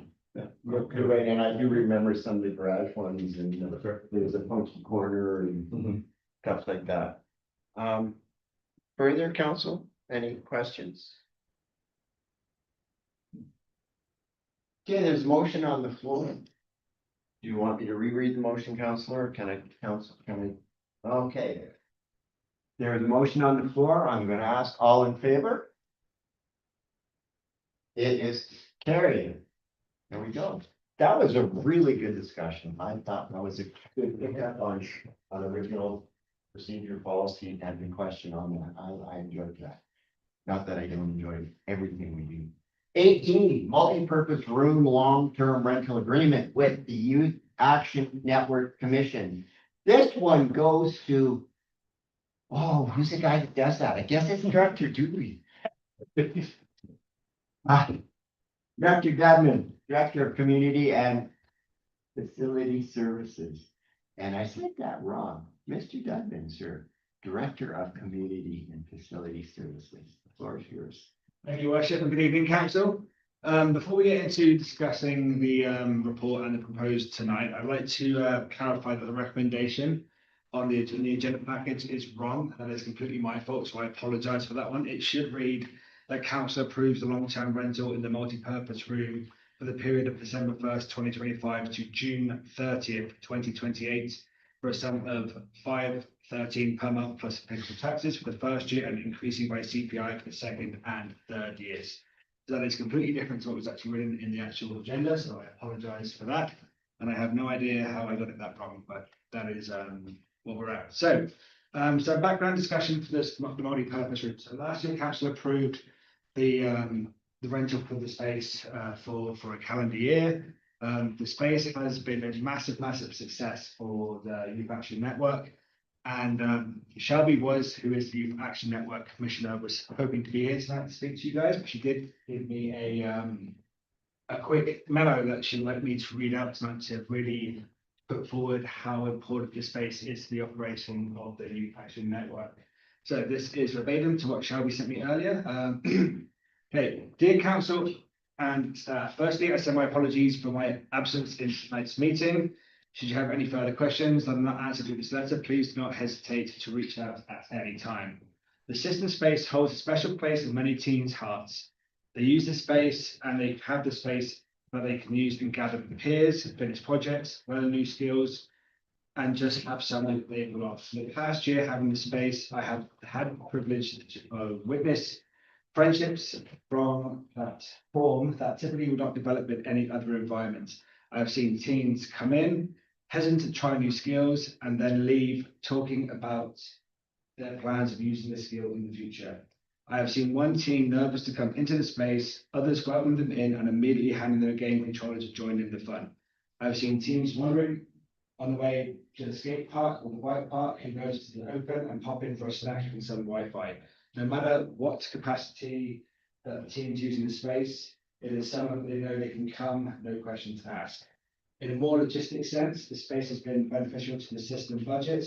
You're right, and I do remember some of the garage ones, and there was a funky corner and stuff like that. Further, council, any questions? Okay, there's motion on the floor. Do you want me to reread the motion, councilor, or can I, okay. There is a motion on the floor. I'm gonna ask all in favor. It is carried. There we go. That was a really good discussion. I thought that was a good pickup on original procedure policy and the question on that. I enjoyed that. Not that I don't enjoy everything we do. 18, multi-purpose room long-term rental agreement with the Youth Action Network Commission. This one goes to, oh, who's the guy that does that? I guess it's Director Dewey. Director Dedman, Director of Community and Facility Services. And I said that wrong. Mr. Dedman, sir, Director of Community and Facility Services. The floor is yours. Thank you, Worship, and good evening, Council. Before we get into discussing the report and the proposed tonight, I'd like to clarify that the recommendation on the agenda package is wrong. That is completely my fault, so I apologise for that one. It should read that Council approves the long-term rental in the multi-purpose room for the period of December 1st, 2025 to June 30th, 2028 for a sum of $513 per month plus applicable taxes for the first year and increasing by CPI for the second and third years. So that is completely different to what was actually written in the actual agenda, so I apologise for that. And I have no idea how I got it that wrong, but that is what we're at. So background discussion for this multi-purpose room. So last year, Council approved the rental for the space for a calendar year. The space has been a massive success for the Youth Action Network. And Shelby was, who is the Youth Action Network Commissioner, was hoping to be here tonight to speak to you guys, but she did give me a quick memo that she'd like me to read out tonight to really put forward how important this space is to the operation of the Youth Action Network. So this is verbatim to what Shelby sent me earlier. Okay, dear Council and staff, firstly, I send my apologies for my absence in tonight's meeting. Should you have any further questions that are not answered in this letter, please do not hesitate to reach out at any time. The system space holds a special place in many teens' hearts. They use the space and they have the space that they can use and gather with peers, finish projects, learn new skills, and just have someone they belong. In the past year, having the space, I have had the privilege to witness friendships from that form that typically would not develop in any other environment. I've seen teens come in, hesitant to try new skills, and then leave talking about their plans of using the skill in the future. I have seen one teen nervous to come into the space, others welcome them in and immediately handing them a game controller to join in the fun. I've seen teens wandering on the way to the skate park or the bike park who goes to the open and pop in for a snack and some Wi-Fi. No matter what capacity that the team's using the space, it is someone they know they can come, no questions asked. In a more logistic sense, the space has been beneficial to the system budget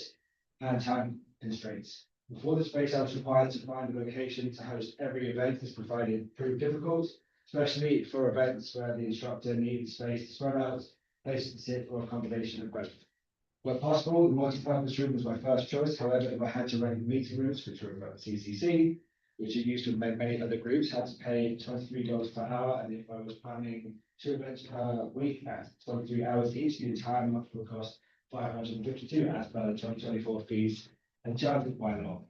and time constraints. Before the space, I was required to find a location to host every event. This proved difficult, especially for events where the instructor needed space to spread out, places to sit, or a combination of both. Where possible, the multi-purpose room was my first choice. However, if I had to rent meeting rooms, which were at CCC, which are used with many other groups, had to pay $23 per hour, and if I was planning 2 events per week at 23 hours each, the entire month would cost $552 as per the 2024 fees and charges by law.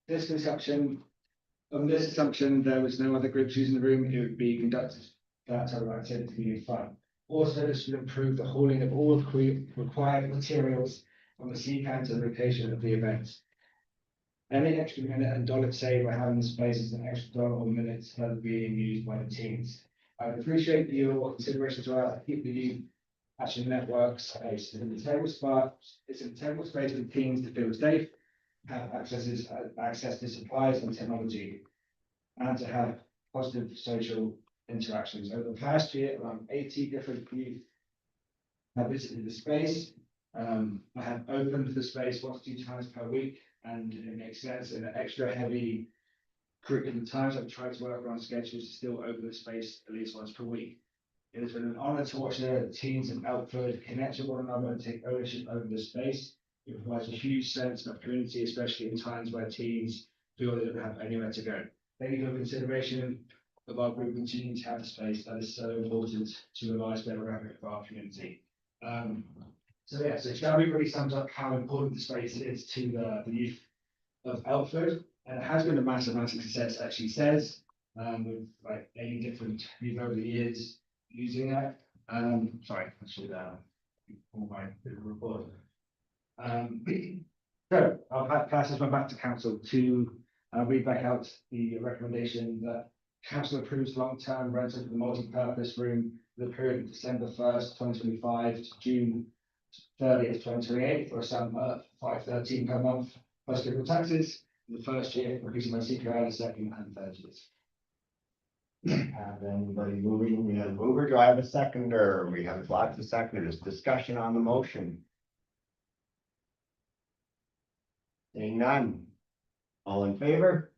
This assumption, there was no other groups using the room, it would be conducted that type of activity in fun. Also, this would improve the hauling of all required materials from the seacan to the location of the event. Any extra minute and dollar saved by having the space is an extra dollar or minutes that are being used by the teams. I appreciate your consideration to keep the Youth Action Network space. It's an integral space for the teams to feel safe, have access to supplies and technology, and to have positive social interactions. Over the past year, around 80 different youth have visited the space. I have opened the space 1 to 2 times per week, and it makes sense in an extra heavy curriculum times. I've tried to work around schedules to still open the space at least once per week. It has been an honor to watch the teens in Elford connect with one another and take ownership over the space. It provides a huge sense of community, especially in times where teens feel they don't have anywhere to go. Thank you for consideration of our group continuing to have the space that is so important to a large demographic of our community. So Shelby really sums up how important the space is to the youth of Elford, and it has been a massive success, as she says, with like 80 different youth over the years using it. Sorry, I should pull my report. So I'll pass this one back to council to read back out the recommendation that council approves long-term rental for the multi-purpose room the period of December 1st, 2025 to June 30th, 2028 for a sum of £513 per month plus local taxes. The first year increasing by CPI, the second and third years. Have anybody moving? We have a mover. Do I have a seconder? We have lots of seconders. Discussion on the motion. Seeing none. All in favor?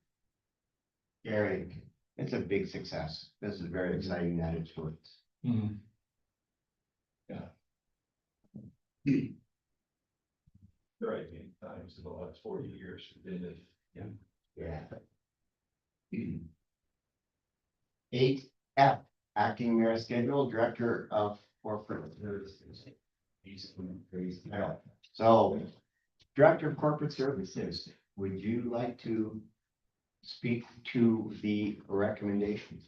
Carried. It's a big success. This is very exciting that it's worked. Right, many times in the last 40 years, been it, Yeah. 8F, acting mayor schedule, director of corporate services. So, director of corporate services, would you like to speak to the recommendations?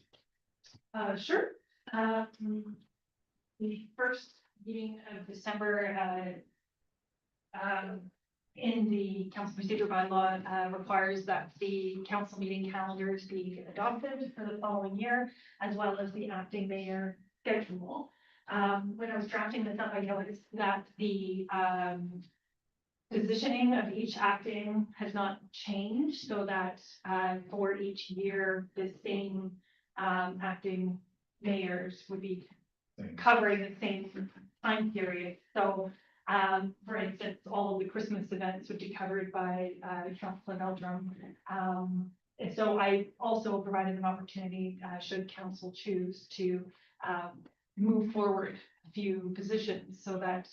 Sure. The first meeting of December, in the council procedure bylaw, requires that the council meeting calendars be adopted for the following year, as well as the acting mayor schedule. When I was drafting this up, I noticed that the positioning of each acting has not changed, so that for each year, the same acting mayors would be covering the same time period. So, for instance, all of the Christmas events would be covered by Councilor Meldrum. And so I also provided an opportunity, should council choose to move forward a few positions so that,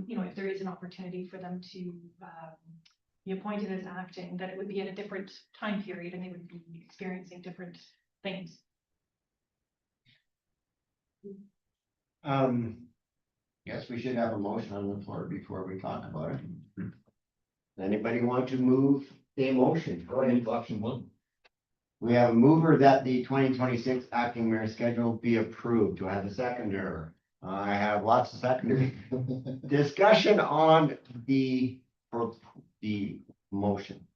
you know, if there is an opportunity for them to be appointed as acting, that it would be at a different time period and they would be experiencing different things. Guess we should have a motion on the floor before we talk about it. Anybody want to move a motion? Go ahead. Option one. We have a mover that the 2026 acting mayor schedule be approved. Do I have a seconder? I have lots of seconders. Discussion on the motion.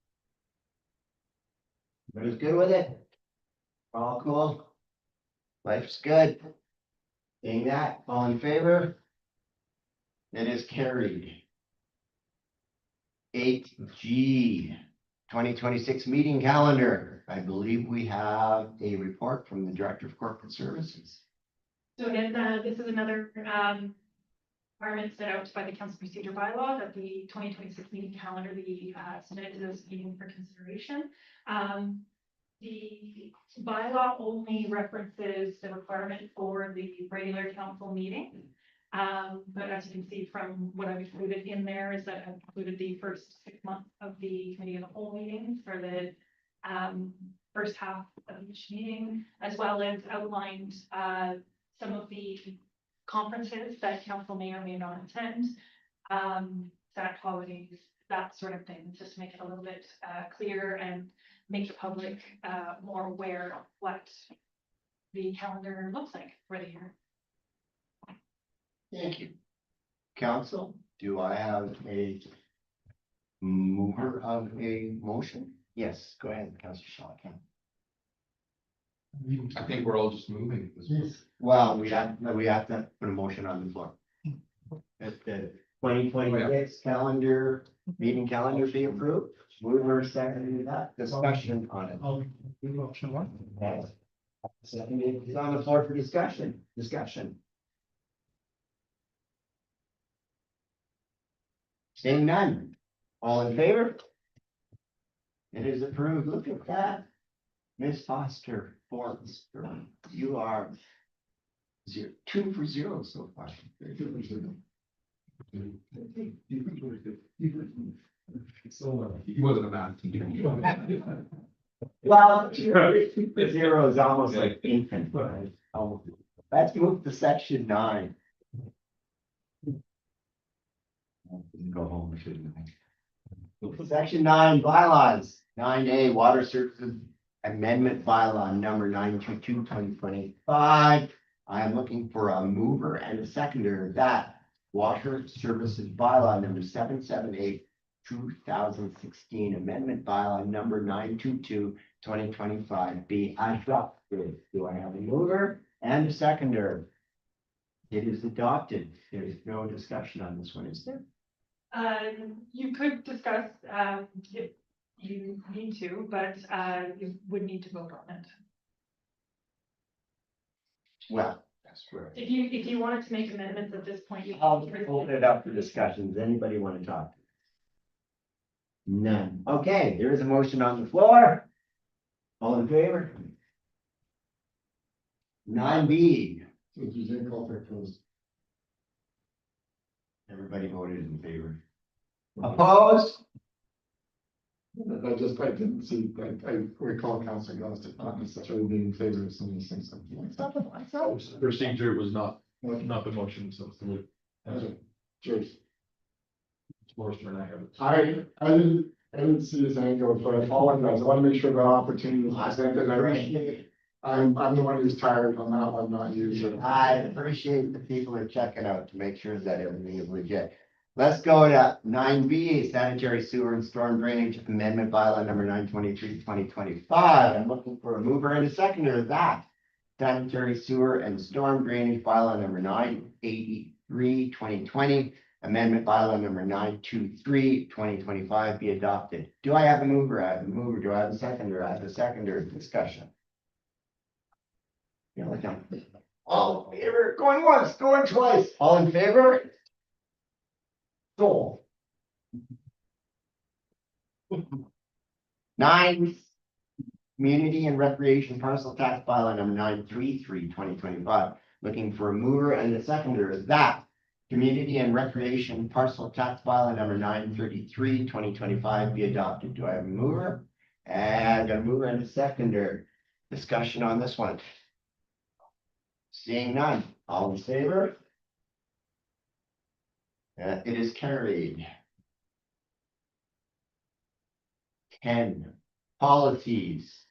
Everybody's good with it? All cool? Life's good. Seeing that, all in favor? It is carried. 8G, 2026 meeting calendar. I believe we have a report from the Director of Corporate Services. So again, this is another requirement set out by the council procedure bylaw that the 2026 meeting calendar be submitted to this meeting for consideration. The bylaw only references the requirement for the regular council meeting. But as you can see from what I've included in there is that I've included the first 6 months of the committee of the whole meetings for the first half of each meeting, as well as outlined some of the conferences that council may or may not attend, SAC holidays, that sort of thing, just to make it a little bit clearer and make the public more aware of what the calendar looks like for the year. Thank you. Council, do I have a mover of a motion? Yes, go ahead, Councilor Shaw. I think we're all just moving. Well, we have to put a motion on the floor. That the 2026 calendar, meeting calendar be approved. Mover seconded that, discussion on it. I'll do option one. Seconded, it's on the floor for discussion. Seeing none. All in favor? It is approved. Look at that. Miss Foster, Forbes, you are 2 for 0 so far. He wasn't a bad team. Well, 2 for 0 is almost like infant. Right? Let's move to section 9. Go home, shouldn't I? Section 9, bylaws, 9A, water services amendment bylaw number 922, 2025. I am looking for a mover and a seconder that water services bylaw number 778, 2016, amendment bylaw number 922, 2025 be adopted. Do I have a mover and a seconder? It is adopted. There is no discussion on this one, is there? You could discuss, if you need to, but, you would need to vote on it. Well, that's where. If you wanted to make amendments at this point, you. I'll open it up for discussion. Does anybody want to talk? None. Okay, there is a motion on the floor. All in favor? 9B. Would you think call for close? Everybody voted in favor. Opposed? I didn't see, I recall Councilor Ghost not necessarily being in favor of some of these things. Procedure was not the motion, so it's the. Cheers. Morrison and I have it. I didn't see his angle, so I apologize. I want to make sure that opportunity was presented. I'm the one who's tired on that one, not you. So. I appreciate the people are checking out to make sure that everything is legit. Let's go to 9B, sanitary sewer and storm drainage amendment bylaw number 923, 2025. I'm looking for a mover and a seconder of that. Sanitary sewer and storm drainage bylaw number 983, 2020. Amendment bylaw number 923, 2025 be adopted. Do I have a mover? I have a mover. Do I have a seconder? I have a seconder. Discussion. You know, all in favor, going once, going twice. All in favor? Sold. 9, community and recreation parcel tax bylaw number 933, 2025. Looking for a mover and a seconder is that. Community and recreation parcel tax bylaw number 933, 2025 be adopted. Do I have a mover? And a mover and a seconder. Discussion on this one. Seeing none, all in favor? It is carried. 10, policies.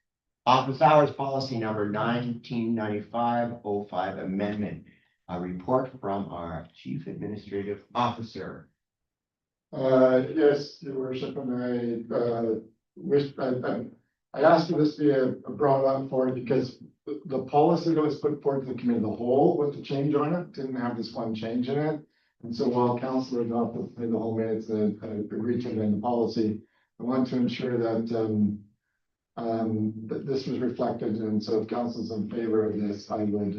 Office hours policy number 1995-05 amendment. A report from our chief administrative officer. Yes, Your Worship, and I asked for this to be brought on forward because the policy that was put forward to the committee, the whole with the change on it, didn't have this one change in it. And so while council adopted the whole minutes and agreed to amend the policy, I want to ensure that that this was reflected. And so if council's in favor of this, I would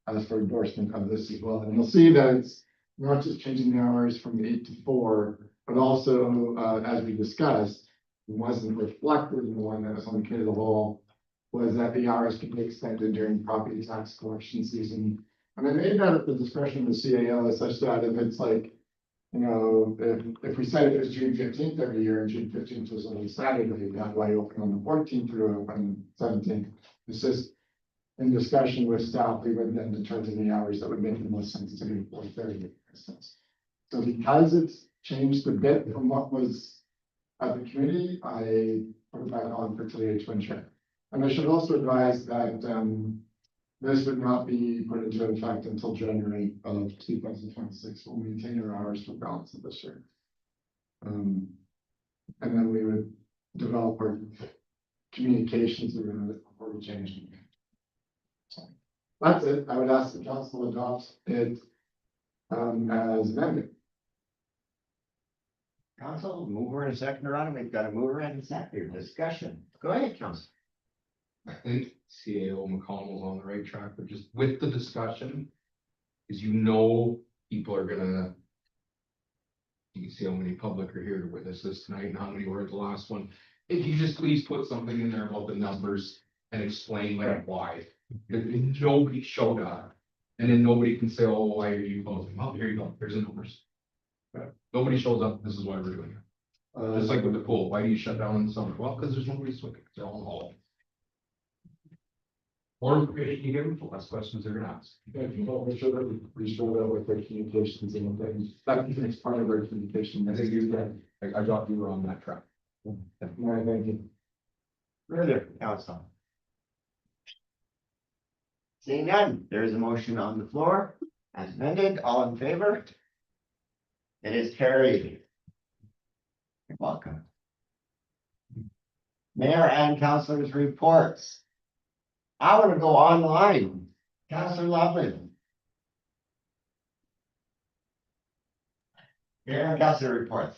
ask for endorsement of this as well. And you'll see that it's not just changing the hours from 8 to 4, but also, as we discussed, it wasn't reflected in the one that was on the committee of the whole, was that the hours could be extended during property tax collection season. And they made that at the discretion of the CAO, such that if it's like, you know, if we said it was June 15th every year, and June 15th was on a Saturday, that's why open on the 14th or open 17th. It's just in discussion with staff, we would then determine the hours that would make the most sense to do 4:30, for instance. So because it's changed a bit from what was at the committee, I put it back on for today to ensure. And I should also advise that this would not be put into effect until January of 2026. We'll maintain our hours for balance of this year. And then we would develop our communications around it before we change it. So that's it. I would ask the council adopt it as amended. Council, mover and a seconder on it. We've got a mover and a seconder. Discussion. Go ahead, council. I think CAO McConnell's on the right track, but just with the discussion, is people are gonna. You can see how many public are here with us this tonight and how many were at the last one. If you just please put something in there about the numbers and explain like why. If nobody showed up, and then nobody can say, oh, why are you closing? Well, here you go, here's the numbers. Nobody shows up, this is why we're doing it. Just like with the pool, why do you shut down in the summer? Well, because there's nobody swimming, they're all home. Or you give them the less questions they're gonna ask. Yeah, we should have with their communications and things. That's part of our communication. I think I got you were on that track. No, thank you. Further, council. Seeing none, there is a motion on the floor as amended. All in favor? It is carried. You're welcome. Mayor and councilors' reports. I want to go online. Councilor Loveland. Yeah, council reports.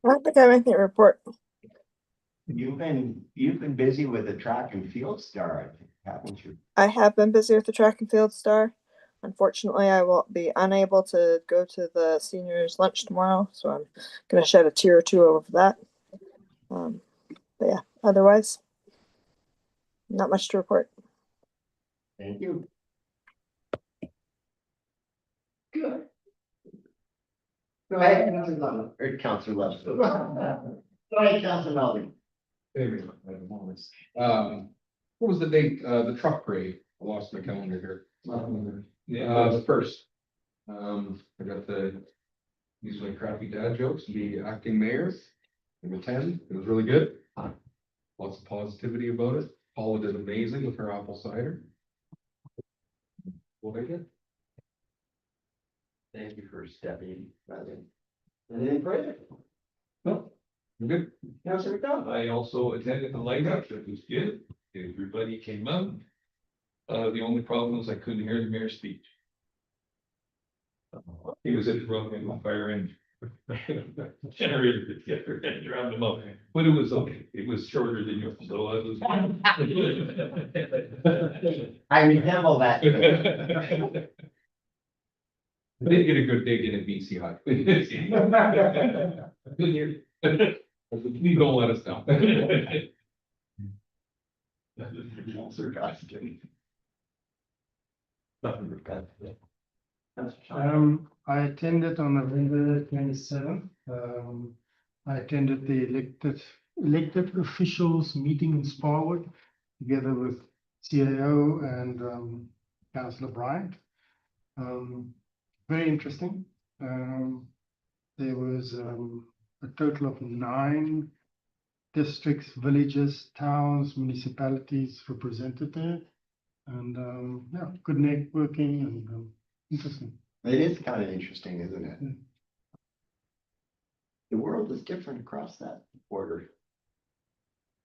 I don't think I have anything to report. You've been busy with the track and field star, I think, haven't you? I have been busy with the track and field star. Unfortunately, I will be unable to go to the seniors lunch tomorrow, so I'm gonna shed a tear or two over that. But yeah, otherwise, not much to report. Thank you. Good. Go ahead, Councilor Lovett, or Councilor Lovett. Go ahead, Councilor Melvin. What was the date, the truck parade? I lost my calendar here. The first. I got to use my crappy dad jokes to be acting mayor. And attend, it was really good. Lots of positivity about it. Paula did amazing with her apple cider. What I get? Thank you for stepping in. Anything further? No, I'm good. Councilor McDonald. I also attended the light up, it was good, everybody came out. The only problem was I couldn't hear the mayor's speech. He was interrupting my fire engine. Generator together and drowned him out, but it was okay, it was shorter than yours, so I was. I resemble that. I did get a good dig in at BC High. Please don't let us down. Sarcastic. I attended on November 27th. I attended the elected officials meeting in Sparwood together with CAO and Councillor Bryant. Very interesting. There was a total of 9 districts, villages, towns, municipalities represented there. And yeah, good networking and interesting. It is kind of interesting, isn't it? The world is different across that border.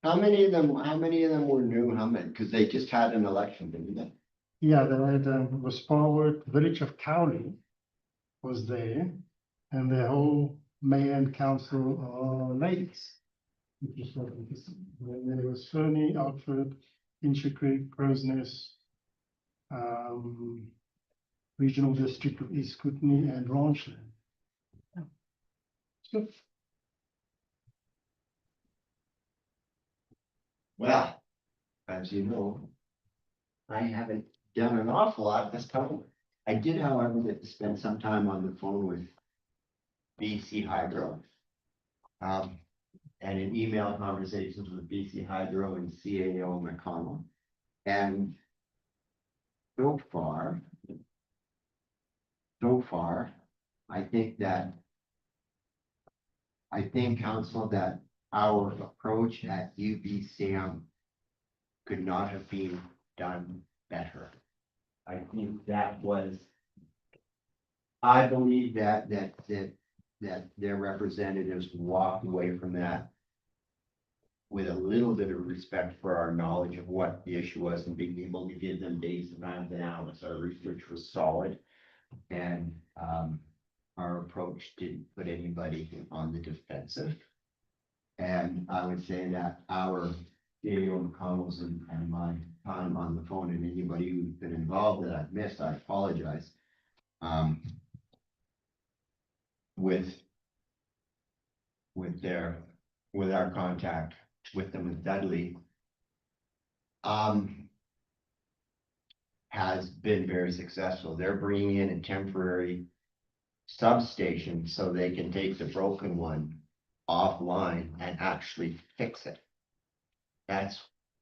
How many of them were new? How many? Because they just had an election, didn't they? Yeah, they had was Sparwood, village of Cowley was there, and the whole mayor and council are ladies. Which is what interesting. Then there was Fernie, Outford, Pincher Creek, Crow's Nest, Regional District of East Kootenay and Ranchland. Yeah. It's good. Well, as you know, I haven't done an awful lot this time. I did, however, get to spend some time on the phone with BC Hydro. And in email conversations with BC Hydro and CAO McConnell. And so far, I think council, that our approach at UBCM could not have been done better. I think that was, I believe that their representatives walked away from that with a little bit of respect for our knowledge of what the issue was and being able to give them days and times and hours. Our research was solid, and our approach didn't put anybody on the defensive. And I would say that our CAO McConnell's and my time on the phone, and anybody who's been involved that I've missed, I apologize. With our contact with them with Dudley, has been very successful. They're bringing in a temporary substation so they can take the broken one offline and actually fix it. That's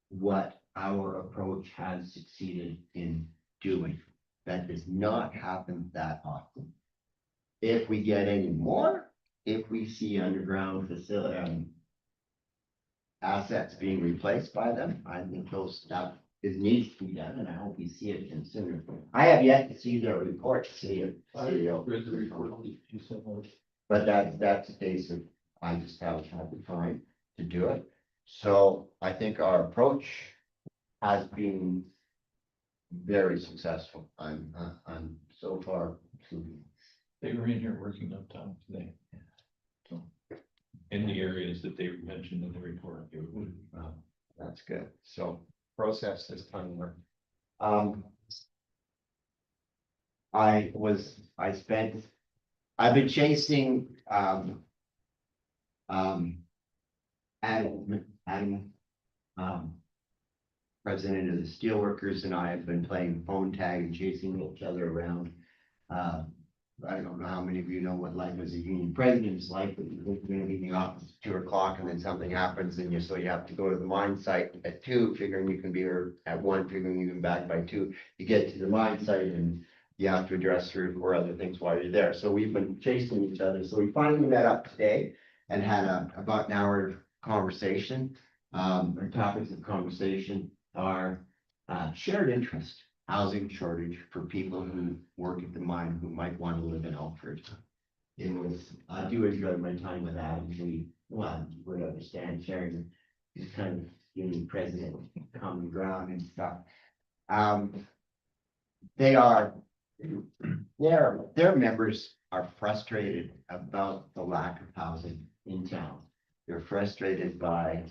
what our approach has succeeded in doing. That does not happen that often. If we get any more, if we see underground facility assets being replaced by them, I think those stuff needs to be done, and I hope we see it sooner. I have yet to see their report, but that's the case of, I just haven't had the time to do it. So I think our approach has been very successful. I'm so far They were in here working uptown today. So, in the areas that they mentioned in the report. That's good. So process this time work. I've been chasing, Adam, president of the Steelworkers, and I have been playing phone tag and chasing each other around. I don't know how many of you know what life as a union president is like, but you're gonna be in the office at 2 o'clock and then something happens and so you have to go to the mine site at 2, figuring you can be here at 1, figuring you can back by 2. You get to the mine site and you have to address 3 or 4 other things while you're there. So we've been chasing each other. So we finally met up today and had about an hour conversation. Our topics of conversation are shared interest, housing shortage for people who work at the mine who might want to live in Alfred. I do enjoy my time with Adam. We would understand sharing this kind of union president, common ground and stuff. Their members are frustrated about the lack of housing in town. They're frustrated by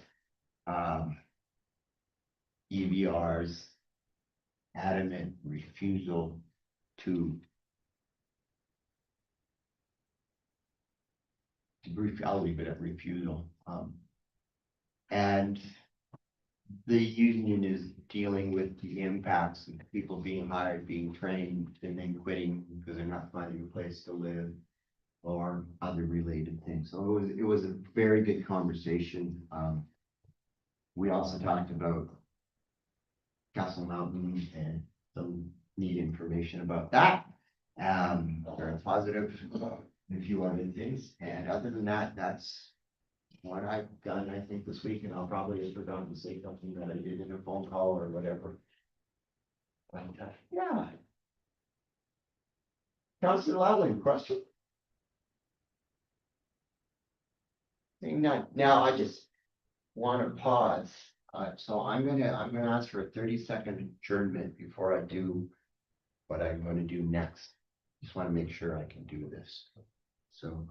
EVR's adamant refusal to I'll leave it at refusal. And the union is dealing with the impacts of people being hired, being trained, and then quitting because they're not finding a place to live or other related things. So it was a very good conversation. We also talked about Castle Mountain and some neat information about that. Very positive, a few other things. And other than that, that's what I've done, I think, this week, and I'll probably have forgotten to say something that I did in a phone call or whatever. But, yeah. Councilor Loudon, question? Seeing none. Now I just want to pause. So I'm gonna ask for a 30-second adjournment before I do what I'm gonna do next. Just want to make sure I can do this. So,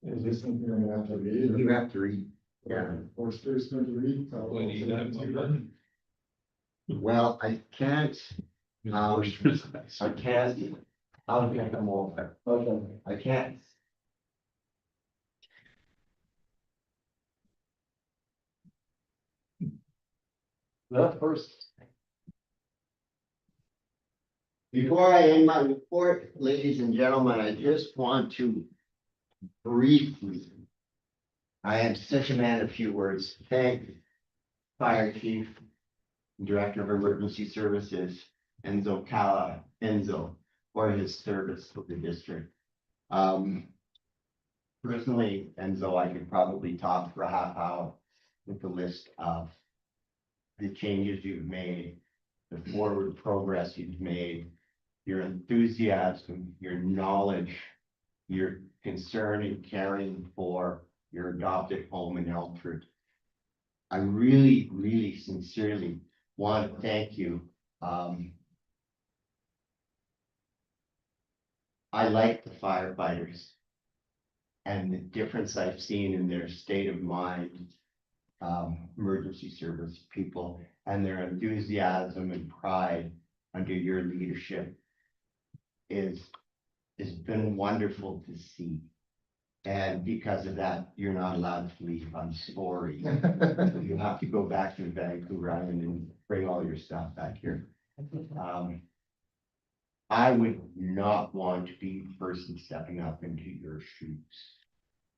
Is this something I'm gonna have to read? you have to read. Yeah. Or Stuart's going to read? We need that one done. Well, I can't. I can't. I'll get them all there. Okay. I can't. The first. Before I end my report, ladies and gentlemen, I just want to briefly. I am such a man of few words. Thank Fire Chief, Director of Emergency Services, Enzo Cala, for his service to the district. Personally, Enzo, I could probably talk for a half hour with the list of the changes you've made, the forward progress you've made, your enthusiasm, your knowledge, your concern and caring for your adopted home in Elford. I really, really sincerely want to thank you. I like the firefighters and the difference I've seen in their state of mind, emergency service people, and their enthusiasm and pride under your leadership has been wonderful to see. And because of that, you're not allowed to leave. I'm sorry. You have to go back to Vancouver Island and bring all your stuff back here. I would not want to be the person stepping up into your shoes.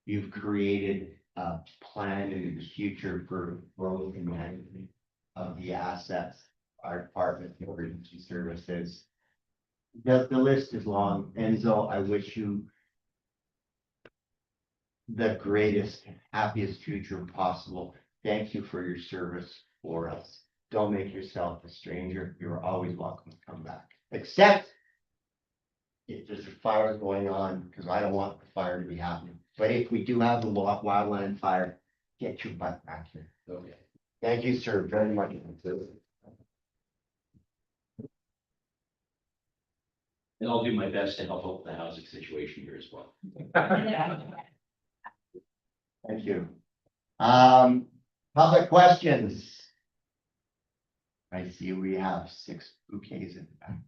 You've created a plan in the future for growth and management of the assets, our Department of Emergency Services. The list is long. Enzo, I wish you the greatest, happiest future possible. Thank you for your service for us. Don't make yourself a stranger. You're always welcome to come back. Except if there's a fire going on, because I don't want the fire to be happening. But if we do have the wildland fire, get your butt back here. Okay. Thank you, sir, very much. And I'll do my best to help out the housing situation here as well. Thank you. Public questions. I see we have 6 bouquets in the back.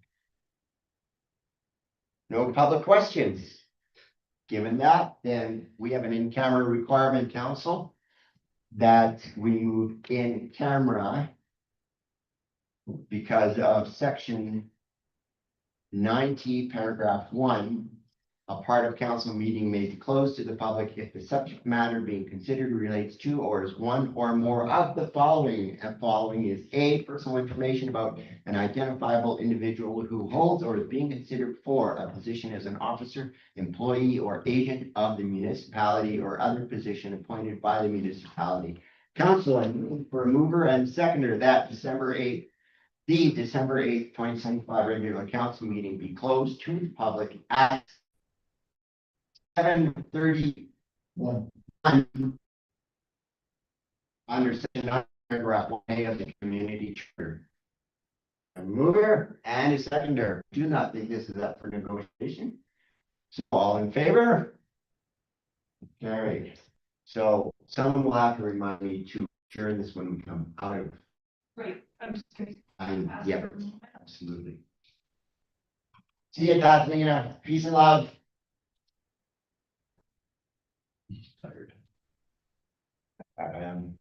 No public questions. Given that, then we have an in-camera requirement, council, that we move in camera because of section 90, paragraph 1. A part of council meeting may be closed to the public if the subject matter being considered relates to or is one or more of the following. And following is A, personal information about an identifiable individual who holds or is being considered for a position as an officer, employee, or agent of the municipality or other position appointed by the municipality. Council, I move for a mover and seconder that December 8th, 2025 regular council meeting be closed to the public at 7:31 under section 9, paragraph 1A of the community charter. A mover and a seconder. Do not think this is up for negotiation. So all in favor? Carried. So someone will have to remind me to adjourn this when we come out of. Right, I'm just gonna. Yeah, absolutely. See you, Kathleen. Peace and love. Tired. Um,